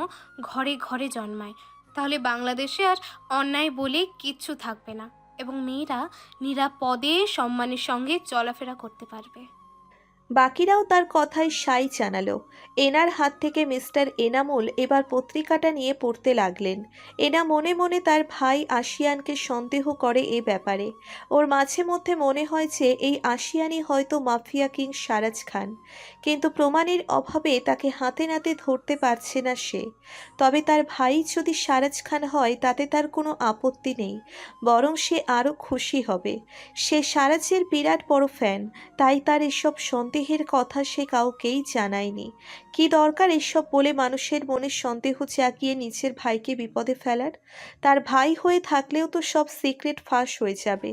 ঘরে ঘরে জন্মায়, তাহলে বাংলাদেশে আর অন্যায় বলে কিচ্ছু থাকবে না এবং মেয়েরা নিরাপদে সম্মানের সঙ্গে চলাফেরা করতে পারবে। বাকিরাও তার কথায় সাই জানালো। এনার হাত থেকে মিস্টার এনামুল এবার পত্রিকাটা নিয়ে পড়তে লাগলেন। এনা মনে মনে তার ভাই আশিয়ানকে সন্দেহ করে এ ব্যাপারে। ওর মাঝে মধ্যে মনে হয় যে এই আশিয়ানই হয়তো মাফিয়া কিং সারাজ খান, কিন্তু প্রমাণের অভাবে তাকে হাতে নাতে ধরতে পারছে না সে। তবে তার ভাই যদি সারাজ খান হয় তাতে তার কোনো আপত্তি নেই, বরং সে আরও খুশি হবে। সে সারাজের বিরাট বড় ফ্যান, তাই তার এসব সন্দেহের কথা সে কাউকেই জানায়নি। কি দরকার এসব বলে মানুষের মনে সন্দেহ জাগিয়ে নিজের ভাইকে বিপদে ফেলার? তার ভাই হয়ে থাকলেও তো সব সিক্রেট ফাঁস হয়ে যাবে,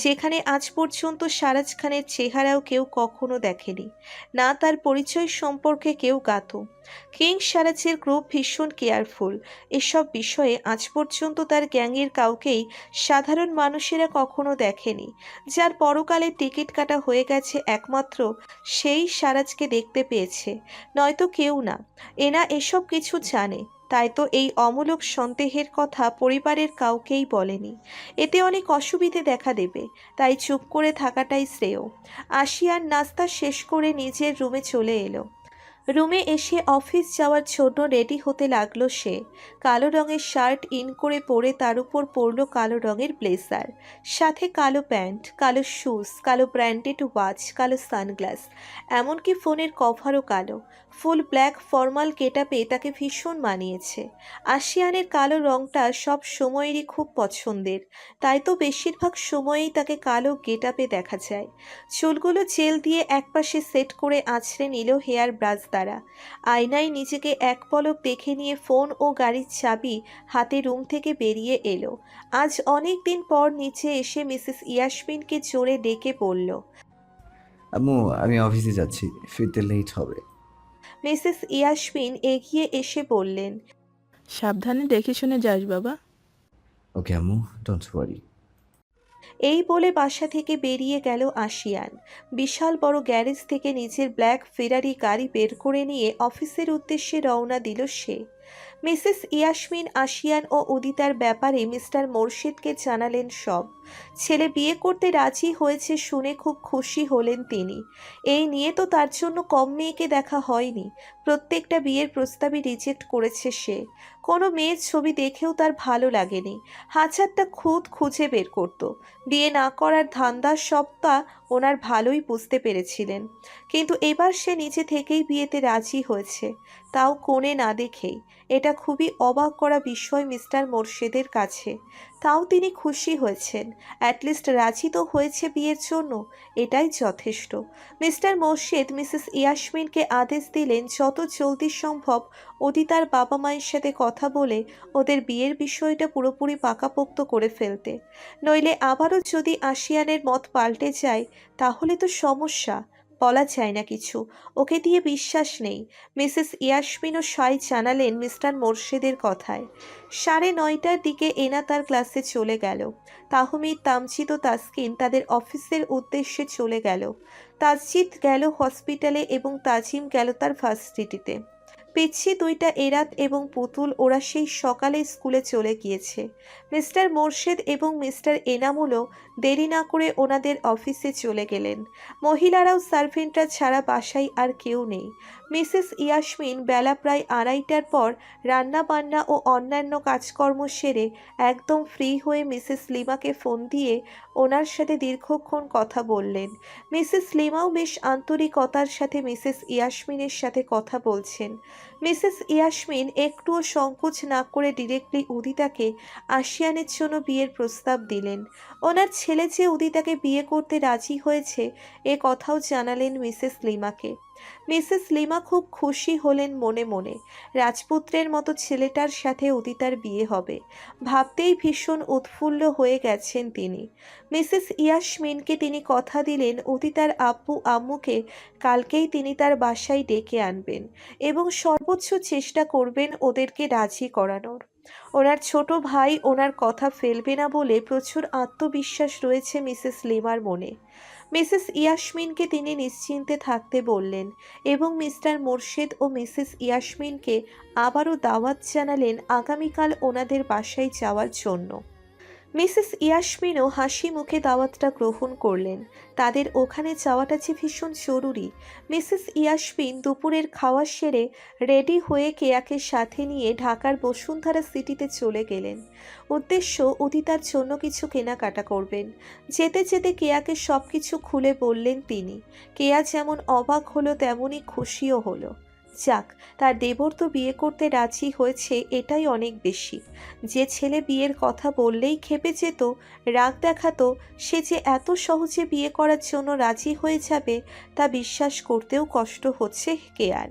যেখানে আজ পর্যন্ত সারাজ খানের চেহারাও কেউ কখনো দেখেনি, না তার পরিচয় সম্পর্কে কেউ জ্ঞাত। কিং সারাজের গ্রুপ ভীষণ কেয়ারফুল এসব বিষয়ে। আজ পর্যন্ত তার গ্যাংয়ের কাউকেই সাধারণ মানুষেরা কখনো দেখেনি। যার পরকালে টিকিট কাটা হয়ে গেছে একমাত্র সেই সারাজকে দেখতে পেয়েছে, নয়তো কেউ না। এনা এসব কিছু জানে, তাই তো এই অমূলক সন্দেহের কথা পরিবারের কাউকেই বলেনি। এতে অনেক অসুবিধে দেখা দেবে, তাই চুপ করে থাকাটাই শ্রেয়। আশিয়ান নাস্তা শেষ করে নিজের রুমে চলে এলো। রুমে এসে অফিস যাওয়ার জন্য রেডি হতে লাগলো সে। কালো রঙের শার্ট ইন করে পরে তার উপর পরলো কালো রঙের ব্লেজার, সাথে কালো প্যান্ট, কালো শুজ, কালো ব্র্যান্ডেড ওয়াচ, কালো সানগ্লাস, এমনকি ফোনের কভারও কালো। ফুল ব্ল্যাক ফর্মাল গেটআপে তাকে ভীষণ মানিয়েছে। আশিয়ানের কালো রঙটা সব সময়েরই খুব পছন্দের, তাই তো বেশিরভাগ সময়েই তাকে কালো গেটআপে দেখা যায়। চুলগুলো জেল দিয়ে একপাশে সেট করে আছড়ে নিল হেয়ার ব্রাশ দ্বারা। আয়নায় নিজেকে এক পলক দেখে নিয়ে ফোন ও গাড়ির চাবি হাতে রুম থেকে বেরিয়ে এলো। আজ অনেক দিন পর নিচে এসে মিসেস ইয়াসমিনকে জোরে ডেকে পড়ল, আম্মু, আমি অফিসে যাচ্ছি, ফিরতে লেট হবে। মিসেস ইয়াসমিন এগিয়ে এসে বললেন, সাবধানে দেখে শুনে যাস বাবা। ওকে আম্মু, ডোন্ট ওয়ারি। এই বলে বাসা থেকে বেরিয়ে গেল আশিয়ান। বিশাল বড় গ্যারেজ থেকে নিজের ব্ল্যাক ফেরারি গাড়ি বের করে নিয়ে অফিসের উদ্দেশ্যে রওনা দিল সে। মিসেস ইয়াসমিন আশিয়ান ও উদিতার ব্যাপারে মিস্টার মোরশেদকে জানালেন সব। ছেলে বিয়ে করতে রাজি হয়েছে শুনে খুব খুশি হলেন তিনি। এই নিয়ে তো তার জন্য কম মেয়েকে দেখা হয়নি, প্রত্যেকটা বিয়ের প্রস্তাবই রিজেক্ট করেছে সে। কোনো মেয়ের ছবি দেখেও তার ভালো লাগেনি, হাজারটা খুঁত খুঁজে বের করত। বিয়ে না করার ধান্দা সবটা ওনার ভালোই বুঝতে পেরেছিলেন, কিন্তু এবার সে নিজে থেকেই বিয়েতে রাজি হয়েছে, তাও কোণে না দেখেই। এটা খুবই অবাক করা বিষয় মিস্টার মোরশেদের কাছে। তাও তিনি খুশি হয়েছেন, অ্যাটলিস্ট রাজি তো হয়েছে বিয়ের জন্য, এটাই যথেষ্ট। মিস্টার মোরশেদ মিসেস ইয়াসমিনকে আদেশ দিলেন যত জলদি সম্ভব উদিতার বাবা মায়ের সাথে কথা বলে ওদের বিয়ের বিষয়টা পুরোপুরি পাকাপোক্ত করে ফেলতে, নইলে আবারও যদি আশিয়ানের মত পাল্টে যায় তাহলে তো সমস্যা। বলা যায় না কিছু, ওকে দিয়ে বিশ্বাস নেই। মিসেস ইয়াসমিনও সাই জানালেন মিস্টার মোরশেদের কথায়। 9:30টার দিকে এনা তার ক্লাসে চলে গেল। তাহমিদ, তামজিদ ও তাসকিন তাদের অফিসের উদ্দেশ্যে চলে গেল। তাসজিদ গেল হসপিটালে এবং তাজিম গেল তার ভার্সিটিতে। পিচ্ছি দুইটা এরাত এবং পুতুল ওরা সেই সকালে স্কুলে চলে গিয়েছে। মিস্টার মোর্শেদ এবং মিস্টার এনামুলও দেরি না করে ওনাদের অফিসে চলে গেলেন। মহিলারাও সার্ভেন্টরা ছাড়া বাসায় আর কেউ নেই। মিসেস ইয়াসমিন বেলা প্রায় 2:30টার পর রান্না বান্না ও অন্যান্য কাজকর্ম সেরে একদম ফ্রি হয়ে মিসেস লিমাকে ফোন দিয়ে ওনার সাথে দীর্ঘক্ষণ কথা বললেন। মিসেস লিমাও বেশ আন্তরিকতার সাথে মিসেস ইয়াসমিনের সাথে কথা বলছেন। মিসেস ইয়াসমিন একটুও সংকোচ না করে ডিরেক্টলি উদিতাকে আশিয়ানের জন্য বিয়ের প্রস্তাব দিলেন। ওনার ছেলে যে উদিতাকে বিয়ে করতে রাজি হয়েছে এ কথাও জানালেন মিসেস লিমাকে। মিসেস লিমা খুব খুশি হলেন মনে মনে। রাজপুত্রের মতো ছেলেটার সাথে উদিতার বিয়ে হবে ভাবতেই ভীষণ উৎফুল্ল হয়ে গেছেন তিনি। মিসেস ইয়াসমিনকে তিনি কথা দিলেন উদিতার আব্বু আম্মুকে কালকেই তিনি তার বাসায় ডেকে আনবেন এবং সর্বোচ্চ চেষ্টা করবেন ওদেরকে রাজি করানোর। ওনার ছোট ভাই ওনার কথা ফেলবে না বলে প্রচুর আত্মবিশ্বাস রয়েছে মিসেস লিমার মনে। মিসেস ইয়াসমিনকে তিনি নিশ্চিন্তে থাকতে বললেন এবং মিস্টার মোর্শেদ ও মিসেস ইয়াসমিনকে আবারও দাওয়াত জানালেন আগামীকাল ওনাদের বাসায় যাওয়ার জন্য। মিসেস ইয়াসমিনও হাসি মুখে দাওয়াতটা গ্রহণ করলেন। তাদের ওখানে যাওয়াটা যে ভীষণ জরুরি। মিসেস ইয়াসমিন দুপুরের খাওয়া সেরে রেডি হয়ে কেয়াকে সাথে নিয়ে ঢাকার বসুন্ধরা সিটিতে চলে গেলেন। উদ্দেশ্য উদিতার জন্য কিছু কেনাকাটা করবেন। যেতে যেতে কেয়াকে সব কিছু খুলে বললেন তিনি। কেয়া যেমন অবাক হলো তেমনই খুশিও হলো। যাক, তার দেবর তো বিয়ে করতে রাজি হয়েছে, এটাই অনেক বেশি। যে ছেলে বিয়ের কথা বললেই ক্ষেপে যেত, রাগ দেখাতো, সে যে এত সহজে বিয়ে করার জন্য রাজি হয়ে যাবে তা বিশ্বাস করতেও কষ্ট হচ্ছে কেয়ার।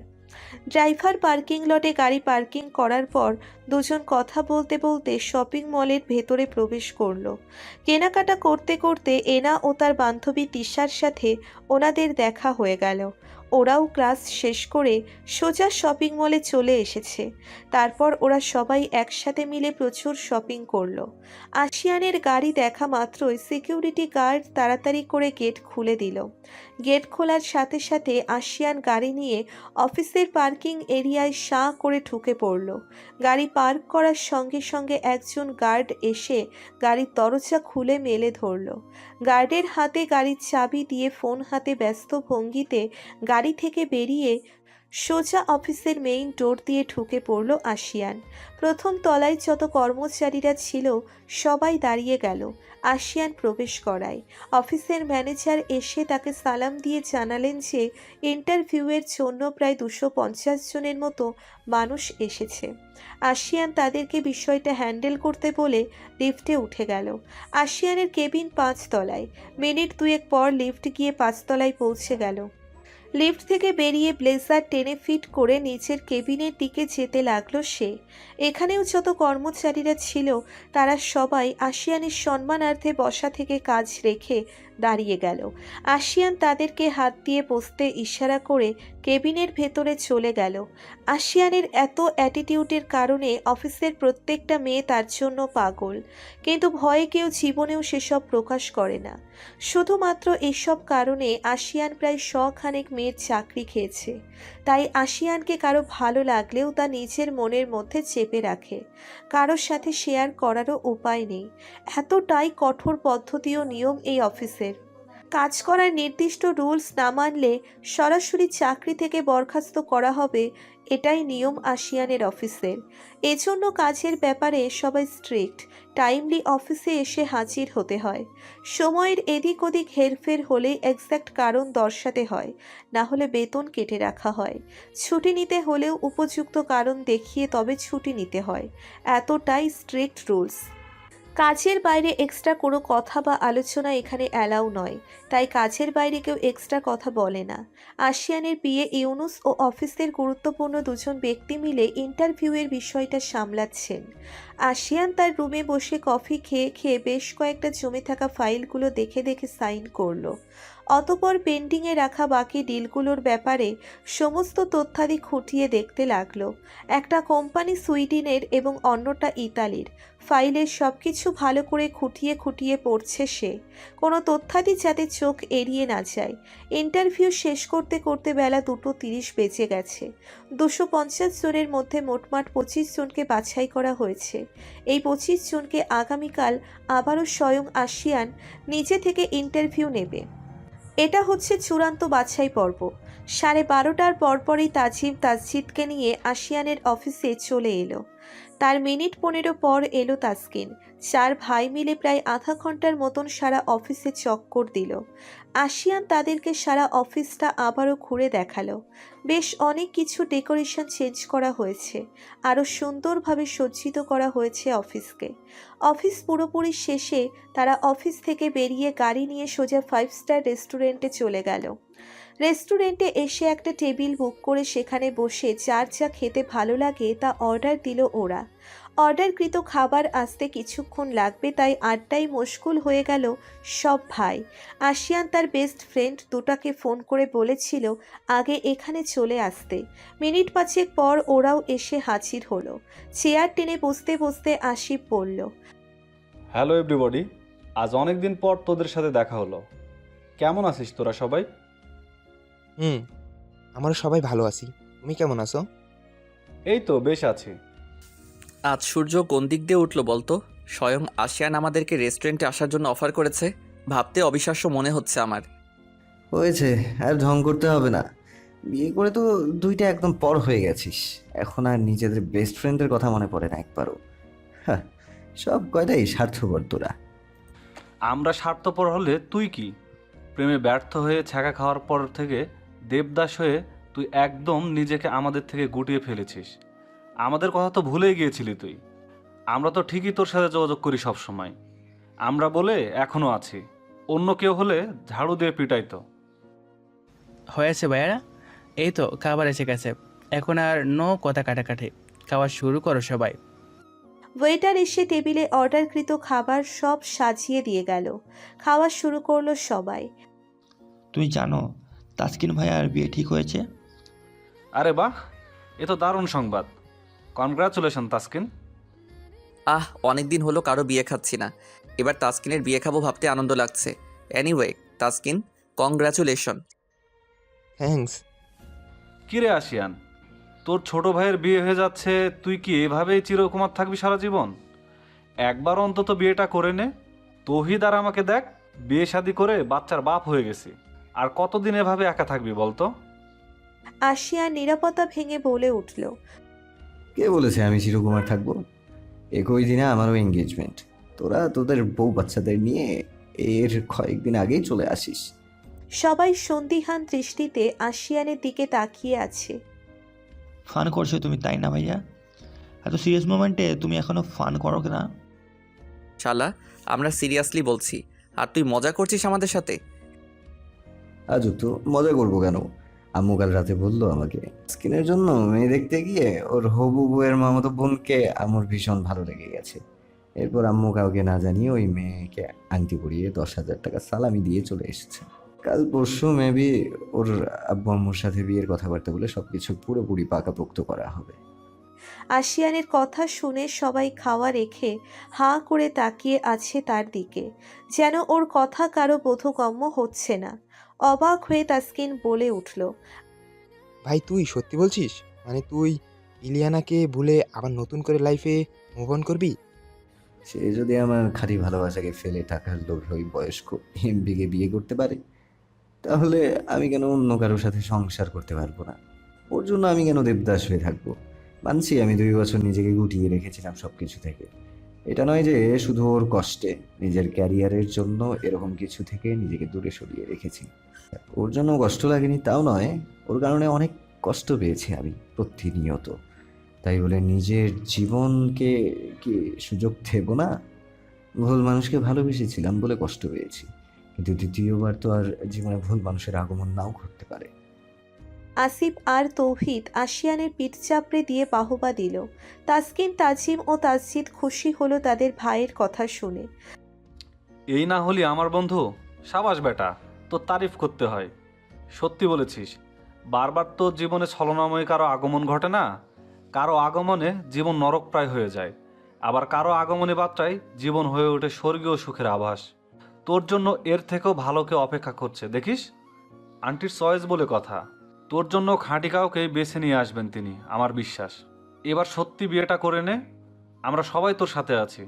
ড্রাইভার পার্কিং লটে গাড়ি পার্কিং করার পর দুজন কথা বলতে বলতে শপিং মলের ভেতরে প্রবেশ করলো। কেনাকাটা করতে করতে এনা ও তার বান্ধবী তিশার সাথে ওনাদের দেখা হয়ে গেল। ওরাও ক্লাস শেষ করে সোজা শপিং মলে চলে এসেছে। তারপর ওরা সবাই একসাথে মিলে প্রচুর শপিং করলো। আশিয়ানের গাড়ি দেখা মাত্রই সিকিউরিটি গার্ড তাড়াতাড়ি করে গেট খুলে দিল। গেট খোলার সাথে সাথে আশিয়ান গাড়ি নিয়ে অফিসের পার্কিং এরিয়ায় সাঁ করে ঢুকে পড়ল। গাড়ি পার্ক করার সঙ্গে সঙ্গে একজন গার্ড এসে গাড়ির দরজা খুলে মেলে ধরল। গার্ডের হাতে গাড়ির চাবি দিয়ে ফোন হাতে ব্যস্ত ভঙ্গিতে গাড়ি থেকে বেরিয়ে সোজা অফিসের মেইন ডোর দিয়ে ঢুকে পড়ল আশিয়ান। প্রথম তলায় যত কর্মচারীরা ছিল সবাই দাঁড়িয়ে গেল আশিয়ান প্রবেশ করায়। অফিসের ম্যানেজার এসে তাকে সালাম দিয়ে জানালেন যে ইন্টারভিউয়ের জন্য প্রায় 250 জনের মতো মানুষ এসেছে। আশিয়ান তাদেরকে বিষয়টা হ্যান্ডেল করতে বলে লিফটে উঠে গেল। আশিয়ানের কেবিন 5 তলায়। মিনিট 2 পর লিফট গিয়ে 5 তলায় পৌঁছে গেল। লিফট থেকে বেরিয়ে ব্লেজার টেনে ফিট করে নিচের কেবিনের দিকে যেতে লাগলো সে। এখানেও যত কর্মচারীরা ছিল তারা সবাই আশিয়ানের সম্মানার্থে বসা থেকে কাজ রেখে দাঁড়িয়ে গেল। আশিয়ান তাদেরকে হাত দিয়ে বসতে ইশারা করে কেবিনের ভেতরে চলে গেল। আশিয়ানের এত অ্যাটিটিউডের কারণে অফিসের প্রত্যেকটা মেয়ে তার জন্য পাগল, কিন্তু ভয়ে কেউ জীবনেও সেসব প্রকাশ করে না। শুধুমাত্র এসব কারণে আশিয়ান প্রায় 100 খানেক মেয়ের চাকরি খেয়েছে। তাই আশিয়ানকে কারো ভালো লাগলেও তা নিজের মনের মধ্যে চেপে রাখে। কারোর সাথে শেয়ার করারও উপায় নেই। এতটাই কঠোর পদ্ধতি ও নিয়ম এই অফিসের। কাজ করার নির্দিষ্ট রুলস না মানলে সরাসরি চাকরি থেকে বরখাস্ত করা হবে, এটাই নিয়ম আশিয়ানের অফিসের। এজন্য কাজের ব্যাপারে সবাই স্ট্রিক্ট। টাইমলি অফিসে এসে হাজির হতে হয়। সময়ের এদিক ওদিক হেরফের হলে এক্স্যাক্ট কারণ দর্শাতে হয়, না হলে বেতন কেটে রাখা হয়। ছুটি নিতে হলেও উপযুক্ত কারণ দেখিয়ে তবে ছুটি নিতে হয়। এতটাই স্ট্রিক্ট রুলস। কাজের বাইরে এক্সট্রা কোনো কথা বা আলোচনা এখানে অ্যালাউ নয়, তাই কাজের বাইরে কেউ এক্সট্রা কথা বলে না। আশিয়ানের বিয়ে ইউনুস ও অফিসের গুরুত্বপূর্ণ দুজন ব্যক্তি মিলে ইন্টারভিউয়ের বিষয়টা সামলাচ্ছেন। আশিয়ান তার রুমে বসে কফি খেয়ে খেয়ে বেশ কয়েকটা জমে থাকা ফাইলগুলো দেখে দেখে সাইন করলো। অতপর পেন্ডিংয়ে রাখা বাকি ডিলগুলোর ব্যাপারে সমস্ত তথ্যাদি খুঁটিয়ে দেখতে লাগলো। একটা কোম্পানি সুইডেনের এবং অন্যটা ইতালির। ফাইলের সব কিছু ভালো করে খুঁটিয়ে খুঁটিয়ে পড়ছে সে, কোনো তথ্যাদি যাতে চোখ এড়িয়ে না যায়। ইন্টারভিউ শেষ করতে করতে বেলা 2:30 বেজে গেছে। 250 জনের মধ্যে মোটমাট 25 জনকে বাছাই করা হয়েছে। এই 25 জনকে আগামীকাল আবারও স্বয়ং আশিয়ান নিজে থেকে ইন্টারভিউ নেবে। এটা হচ্ছে চূড়ান্ত বাছাই পর্ব। 12:30টার পরপরই তাজিম তাসজিদকে নিয়ে আশিয়ানের অফিসে চলে এলো। তার মিনিট 15 পর এলো তাসকিন। 4 ভাই মিলে প্রায় আধা ঘন্টার মতন সারা অফিসে চক্কর দিল। আশিয়ান তাদেরকে সারা অফিসটা আবারও ঘুরে দেখালো। বেশ অনেক কিছু ডেকোরেশন চেঞ্জ করা হয়েছে, আরও সুন্দরভাবে সজ্জিত করা হয়েছে অফিসকে। অফিস পুরোপুরি শেষে তারা অফিস থেকে বেরিয়ে গাড়ি নিয়ে সোজা 5 স্টার রেস্টুরেন্টে চলে গেল। রেস্টুরেন্টে এসে একটা টেবিল বুক করে সেখানে বসে যার যা খেতে ভালো লাগে তা অর্ডার দিল ওরা। অর্ডারকৃত খাবার আসতে কিছুক্ষণ লাগবে, তাই আড্ডায় মশগুল হয়ে গেল সব ভাই। আশিয়ান তার বেস্ট ফ্রেন্ড দুটাকে ফোন করে বলেছিল আগে এখানে চলে আসতে। মিনিট 5 পর ওরাও এসে হাজির হলো। চেয়ার টেনে বসতে বসতে আসিফ বলল, হ্যালো এভরিবডি, আজ অনেক দিন পর তোদের সাথে দেখা হলো। কেমন আছিস তোরা সবাই? আমরা সবাই ভালো আছি। তুমি কেমন আছো? এই তো বেশ আছি। আজ সূর্য কোন দিক দিয়ে উঠলো বলতো? স্বয়ং আশিয়ান আমাদেরকে রেস্টুরেন্টে আসার জন্য অফার করেছে। ভাবতে অবিশ্বাস্য মনে হচ্ছে আমার। হয়েছে, আর ঢং করতে হবে না। বিয়ে করে তো 2টা একদম পর হয়ে গেছিস, এখন আর নিজেদের বেস্ট ফ্রেন্ডের কথা মনে পড়ে না একবারও। হ্যাঁ, সব কয়টাই স্বার্থপর তোরা। আমরা স্বার্থপর হলে তুই কি? প্রেমে ব্যর্থ হয়ে ছ্যাঁকা খাওয়ার পর থেকে দেবদাস হয়ে তুই একদম নিজেকে আমাদের থেকে গুটিয়ে ফেলেছিস। আমাদের কথা তো ভুলেই গিয়েছিলি তুই। আমরা তো ঠিকই তোর সাথে যোগাযোগ করি সব সময়। আমরা বলে এখনও আছি, অন্য কেউ হলে ঝাড়ু দিয়ে পিটাইতো। হয়েছে ভাইয়ারা, এই তো খাবার এসে গেছে, এখন আর নো কথা কাটাকাটি, খাওয়া শুরু করো সবাই। ওয়েটার এসে টেবিলে অর্ডারকৃত খাবার সব সাজিয়ে দিয়ে গেল। খাওয়া শুরু করলো সবাই। তুই জানো তাসকিন ভাইয়ার বিয়ে ঠিক হয়েছে? আরে বাহ, এ তো দারুণ সংবাদ। কনগ্রাচুলেশন তাসকিন। অনেক দিন হলো কারো বিয়ে খাচ্ছি না, এবার তাসকিনের বিয়ে খাবো ভাবতে আনন্দ লাগছে। Anyway Taskin, congratulation. থ্যাঙ্কস। কিরে আশিয়ান, তোর ছোট ভাইয়ের বিয়ে হয়ে যাচ্ছে, তুই কি এভাবেই চিরকুমার থাকবি সারা জীবন? একবার অন্তত বিয়েটা করে নে। তৌহিদ আর আমাকে দেখ, বিয়ে শাদি করে বাচ্চার বাপ হয়ে গেছি। আর কতদিন এভাবে একা থাকবি বলতো? আশিয়ান নিরাপত্তা ভেঙে বলে উঠল, কে বলেছে আমি চিরকুমার থাকবো? একই দিনে আমারও এঙ্গেজমেন্ট। তোরা তোদের বউ বাচ্চাদের নিয়ে এর কয়েকদিন আগেই চলে আসিস। সবাই সন্দিহান দৃষ্টিতে আশিয়ানের দিকে তাকিয়ে আছে। ফান করছো তুমি, তাই না ভাইয়া? এত সিরিয়াস মোমেন্টে তুমি এখনো ফান করো না? শালা, আমরা সিরিয়াসলি বলছি, আর তুই মজা করছিস আমাদের সাথে। আজও তো মজা করবো কেন? আম্মু কাল রাতে বললো আমাকে স্কিনের জন্য মেয়ে দেখতে গিয়ে ওর হবু বউয়ের মামাতো বোনকে আমার ভীষণ ভালো লেগে গেছে। এরপর আম্মু কাউকে না জানিয়ে ওই মেয়েকে আংটি পরিয়ে 10,000 টাকা সালামি দিয়ে চলে এসেছে। কাল পরশু মেবি ওর আব্বু আম্মুর সাথে বিয়ের কথাবার্তা বলে সবকিছু পুরোপুরি পাকাপোক্ত করা হবে। আশিয়ানের কথা শুনে সবাই খাওয়া রেখে হাঁ করে তাকিয়ে আছে তার দিকে, যেন ওর কথা কারো বোধগম্য হচ্ছে না। অবাক হয়ে তাসকিন বলে উঠল, ভাই তুই সত্যি বলছিস? মানে তুই ইলিয়ানাকে ভুলে আবার নতুন করে লাইফে মুভ অন করবি? সে যদি আমার খাঁটি ভালোবাসাকে ফেলে টাকার লোভে ওই বয়স্ক এমবিকে বিয়ে করতে পারে, তাহলে আমি কেন অন্য কারোর সাথে সংসার করতে পারবো না? ওর জন্য আমি কেন দেবদাস হয়ে থাকবো? মানছি আমি 2 বছর নিজেকে গুটিয়ে রেখেছিলাম সব কিছু থেকে। এটা নয় যে শুধু ওর কষ্টে, নিজের ক্যারিয়ারের জন্য এরকম কিছু থেকে নিজেকে দূরে সরিয়ে রেখেছি। ওর জন্য কষ্ট লাগেনি তাও নয়, ওর কারণে অনেক কষ্ট পেয়েছি আমি প্রতিনিয়ত। তাই বলে নিজের জীবনকে কি সুযোগ দেব না? ভুল মানুষকে ভালোবেসেছিলাম বলে কষ্ট পেয়েছি, কিন্তু দ্বিতীয়বার তো আর জীবনে ভুল মানুষের আগমন নাও ঘটতে পারে। আসিফ আর তৌহিদ আশিয়ানের পিঠ চাপড়ে দিয়ে বাহবা দিল। তাসকিন, তাজিম ও তাসজিদ খুশি হলো তাদের ভাইয়ের কথা শুনে। এই না হলি আমার বন্ধু, সাবাস বেটা, তোর তারিফ করতে হয়। সত্যি বলেছিস, বারবার তোর জীবনে ছলনাময়ী কারো আগমন ঘটে না। কারো আগমনে জীবন নরকপ্রায় হয়ে যায়, আবার কারো আগমনী বার্তায় জীবন হয়ে ওঠে স্বর্গীয় সুখের আভাস। তোর জন্য এর থেকেও ভালো কেউ অপেক্ষা করছে, দেখিস। আন্টির চয়েস বলে কথা, তোর জন্য খাঁটি কাউকে বেছে নিয়ে আসবেন তিনি, আমার বিশ্বাস। এবার সত্যি বিয়েটা করে নে, আমরা সবাই তোর সাথে আছি।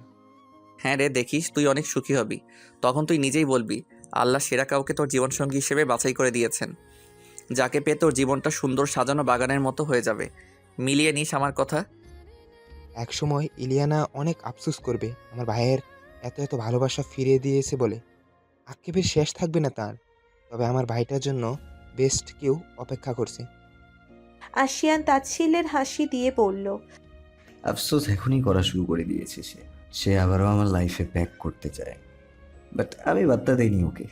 হ্যাঁ রে, দেখিস তুই অনেক সুখী হবি। তখন তুই নিজেই বলবি আল্লাহ সেরা কাউকে তোর জীবনসঙ্গী হিসেবে বাছাই করে দিয়েছেন, যাকে পেয়ে তোর জীবনটা সুন্দর সাজানো বাগানের মতো হয়ে যাবে। মিলিয়ে নিস আমার কথা। একসময় ইলিয়ানা অনেক আফসোস করবে আমার ভাইয়ের এত এত ভালোবাসা ফিরিয়ে দিয়েছে বলে। আক্ষেপের শেষ থাকবে না তার। তবে আমার ভাইটার জন্য বেস্ট কেউ অপেক্ষা করছে। আশিয়ান তাচ্ছিল্যের হাসি দিয়ে বলল, আফসোস এখনই করা শুরু করে দিয়েছে সে। সে আবারও আমার লাইফে ব্যাক করতে চায়, বাট আমি বার্তা দেইনি ওকে।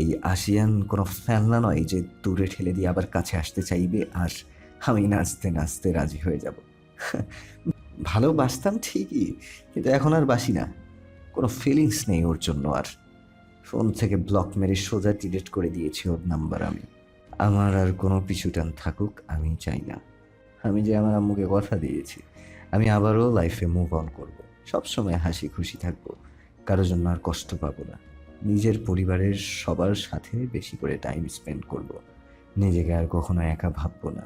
এই আশিয়ান কোনো ফেলনা নয় যে দূরে ঠেলে দিয়ে আবার কাছে আসতে চাইবে আর আমি নাচতে নাচতে রাজি হয়ে যাব। ভালোবাসতাম ঠিকই, কিন্তু এখন আর বাসি না। কোনো ফিলিংস নেই ওর জন্য আর। ফোন থেকে ব্লক মেরে সোজা ডিলিট করে দিয়েছি ওর নাম্বার আমি। আমার আর কোনো পিছুটান থাকুক আমি চাই না। আমি যে আমার আম্মুকে কথা দিয়েছি আমি আবারও লাইফে মুভ অন করব, সবসময় হাসি খুশি থাকবো, কারোর জন্য আর কষ্ট পাবো না। নিজের পরিবারের সবার সাথে বেশি করে টাইম স্পেন্ড করব, নিজেকে আর কখনো একা ভাববো না।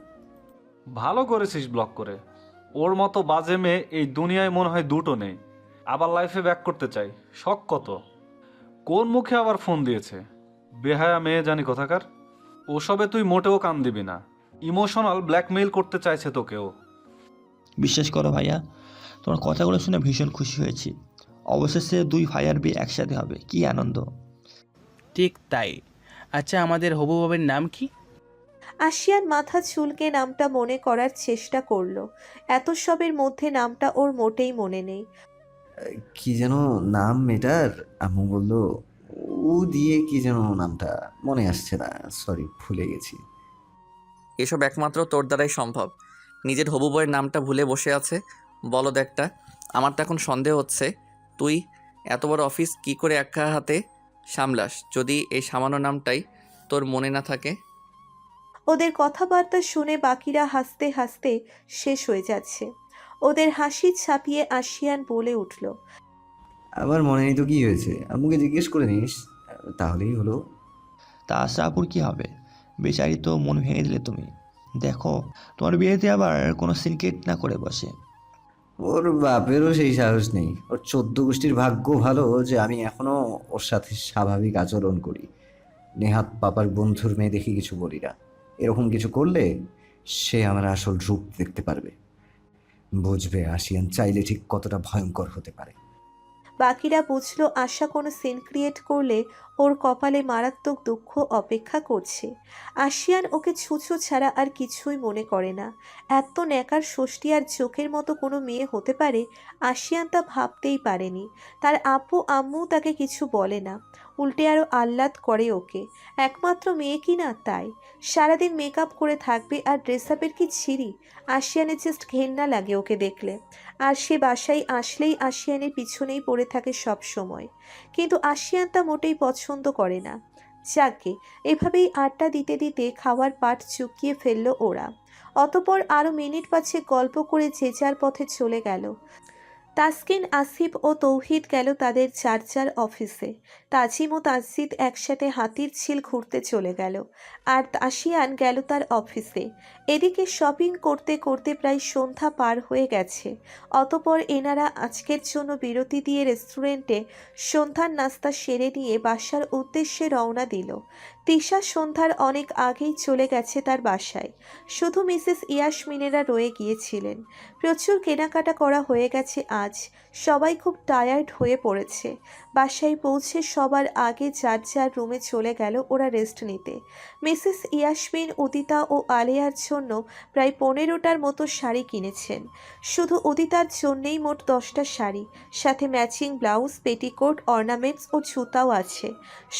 ভালো করেছিস ব্লক করে। ওর মতো বাজে মেয়ে এই দুনিয়ায় মনে হয় দুটো নেই। আবার লাইফে ব্যাক করতে চাই, শখ কত। কোন মুখে আবার ফোন দিয়েছে, বেহায়া মেয়ে জানি কোথাকার। ওসবে তুই মোটেও কান দিবি না। ইমোশনাল ব্ল্যাকমেইল করতে চাইছে তোকেও। বিশ্বাস করো ভাইয়া, তোমার কথাগুলো শুনে ভীষণ খুশি হয়েছি। অবশেষে দুই ভাইয়ার বিয়ে একসাথে হবে, কি আনন্দ। ঠিক তাই। আচ্ছা, আমাদের হবু বাবের নাম কি? আশিয়ান মাথা চুলকে নামটা মনে করার চেষ্টা করলো। এত সবের মধ্যে নামটা ওর মোটেই মনে নেই। কি যেন নাম মেয়েটার, আম্মু বললো ও দিয়ে কি যেন নামটা মনে আসছে না, সরি ভুলে গেছি। এসব একমাত্র তোর দ্বারাই সম্ভব। নিজের হবু বউয়ের নামটা ভুলে বসে আছে বলদ একটা। আমার তো এখন সন্দেহ হচ্ছে তুই এত বড় অফিস কি করে একা হাতে সামলাস, যদি এই সামান্য নামটাই তোর মনে না থাকে। ওদের কথাবার্তা শুনে বাকিরা হাসতে হাসতে শেষ হয়ে যাচ্ছে। ওদের হাসি ছাপিয়ে আশিয়ান বলে উঠল, আমার মনে নেই তো কি হয়েছে, আম্মুকে জিজ্ঞেস করে নিস, তাহলেই হলো। তা আশা আপুর কি হবে? বেচারি তো মন ভেঙে দিলে তুমি। দেখো তোমার বিয়েতে আবার কোনো সিনক্রেট না করে বসে। ওর বাপেরও সেই সাহস নেই। ওর 14 গোষ্ঠীর ভাগ্য ভালো যে আমি এখনো ওর সাথে স্বাভাবিক আচরণ করি। নেহাত পাপার বন্ধুর মেয়ে দেখি কিছু বলি না। এরকম কিছু করলে সে আমার আসল রূপ দেখতে পারবে, বুঝবে আশিয়ান চাইলে ঠিক কতটা ভয়ঙ্কর হতে পারে। বাকিরা বুঝলো আশা কোনো সিন ক্রিয়েট করলে ওর কপালে মারাত্মক দুঃখ অপেক্ষা করছে। আশিয়ান ওকে ছুঁচো ছাড়া আর কিছুই মনে করে না। এত ন্যাকার ষষ্ঠী আর চোখের মতো কোনো মেয়ে হতে পারে, আশিয়ান তা ভাবতেই পারেনি। তার আপু আম্মু তাকে কিছু বলে না, উল্টে আরও আহ্লাদ করে ওকে। একমাত্র মেয়ে কি না তাই। সারাদিন মেকআপ করে থাকবে আর ড্রেস আপের কি ছিঁড়ি। আশিয়ানের জাস্ট ঘেন্না লাগে ওকে দেখলে। আর সে বাসায় আসলেই আশিয়ানের পিছনেই পড়ে থাকে সব সময়। কিন্তু আশিয়ান তা মোটেই পছন্দ করে না। যাকে এভাবেই আড্ডা দিতে দিতে খাওয়ার পাট চুকিয়ে ফেললো ওরা। অতপর আরও মিনিট 5 গল্প করে যে যার পথে চলে গেল। তাসকিন, আসিফ ও তৌহিদ গেল তাদের যার যার অফিসে। তাজিম ও তাসজিদ একসাথে হাতির ঝিল ঘুরতে চলে গেল, আর আশিয়ান গেল তার অফিসে। এদিকে শপিং করতে করতে প্রায় সন্ধ্যা পার হয়ে গেছে। অতপর এনারা আজকের জন্য বিরতি দিয়ে রেস্টুরেন্টে সন্ধ্যার নাস্তা সেরে নিয়ে বাসার উদ্দেশ্যে রওনা দিল। তিশা সন্ধ্যার অনেক আগেই চলে গেছে তার বাসায়। শুধু মিসেস ইয়াসমিনেরা রয়ে গিয়েছিলেন। প্রচুর কেনাকাটা করা হয়ে গেছে আজ। সবাই খুব টায়ার্ড হয়ে পড়েছে। বাসায় পৌঁছে সবার আগে যার যার রুমে চলে গেল ওরা রেস্ট নিতে। মিসেস ইয়াসমিন উদিতা ও আলেয়ার জন্য প্রায় 15টার মতো শাড়ি কিনেছেন। শুধু উদিতার জন্যেই মোট 10টা শাড়ি, সাথে ম্যাচিং ব্লাউজ, পেটিকোট, অর্নামেন্টস ও জুতাও আছে।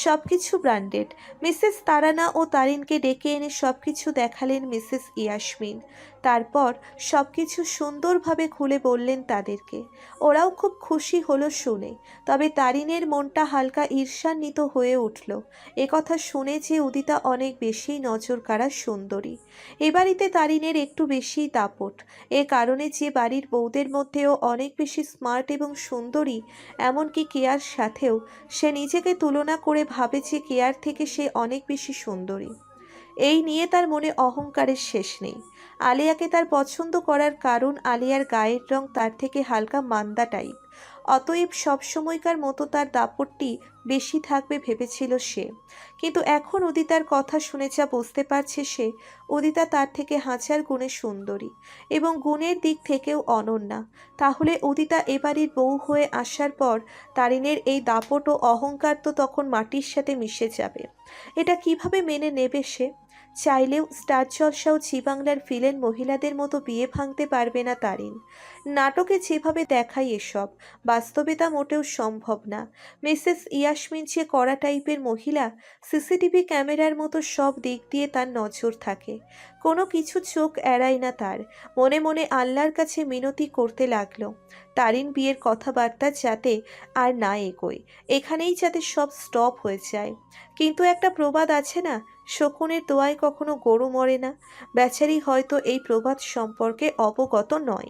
সব কিছু ব্র্যান্ডেড। মিস মিসেস তারানা ও তারিনকে ডেকে এনে সবকিছু দেখালেন মিসেস ইয়াসমিন। তারপর সবকিছু সুন্দরভাবে খুলে বললেন তাদেরকে। ওরাও খুব খুশি হলো শুনে। তবে তারিনের মনটা হালকা ঈর্ষান্বিত হয়ে উঠল একথা শুনে যে উদিতা অনেক বেশি নজর কাড়া সুন্দরী। এ বাড়িতে তারিনের একটু বেশিই দাপট। এ কারণে যে বাড়ির বউদের মধ্যেও অনেক বেশি স্মার্ট এবং সুন্দরী, এমনকি কেয়ার সাথেও সে নিজেকে তুলনা করে ভাবে যে কেয়ার থেকে সে অনেক বেশি সুন্দরী। এই নিয়ে তার মনে অহংকারের শেষ নেই। আলিয়াকে তার পছন্দ করার কারণ আলিয়ার গায়ের রং তার থেকে হালকা মান্দা টাইপ, অতএব সবসময়কার মতো তার দাপটটি বেশি থাকবে ভেবেছিল সে। কিন্তু এখন উদিতার কথা শুনে যা বুঝতে পারছে সে, উদিতা তার থেকে হাজার গুণে সুন্দরী এবং গুণের দিক থেকেও অনন্যা। তাহলে উদিতা এবাড়ির বউ হয়ে আসার পর তারিনের এই দাপট ও অহংকার তো তখন মাটির সাথে মিশে যাবে। এটা কিভাবে মেনে নেবে সে? চাইলেও স্টার জলসা ও জি বাংলার ভিলেন মহিলাদের মতো বিয়ে ভাঙতে পারবে না তারিন। নাটকে যেভাবে দেখায় এসব, বাস্তবে তা মোটেও সম্ভব না। মিসেস ইয়াসমিন যে কড়া টাইপের মহিলা, সিসিটিভি ক্যামেরার মতো সব দিক দিয়ে তার নজর থাকে, কোনো কিছু চোখ এড়ায় না তার। মনে মনে আল্লাহর কাছে মিনতি করতে লাগলো তারিন বিয়ের কথাবার্তা যাতে আর না এগোয়, এখানেই যাতে সব স্টপ হয়ে যায়। কিন্তু একটা প্রবাদ আছে না, শকুনের দোয়ায় কখনো গরু মরে না। বেচারি হয়তো এই প্রবাদ সম্পর্কে অবগত নয়।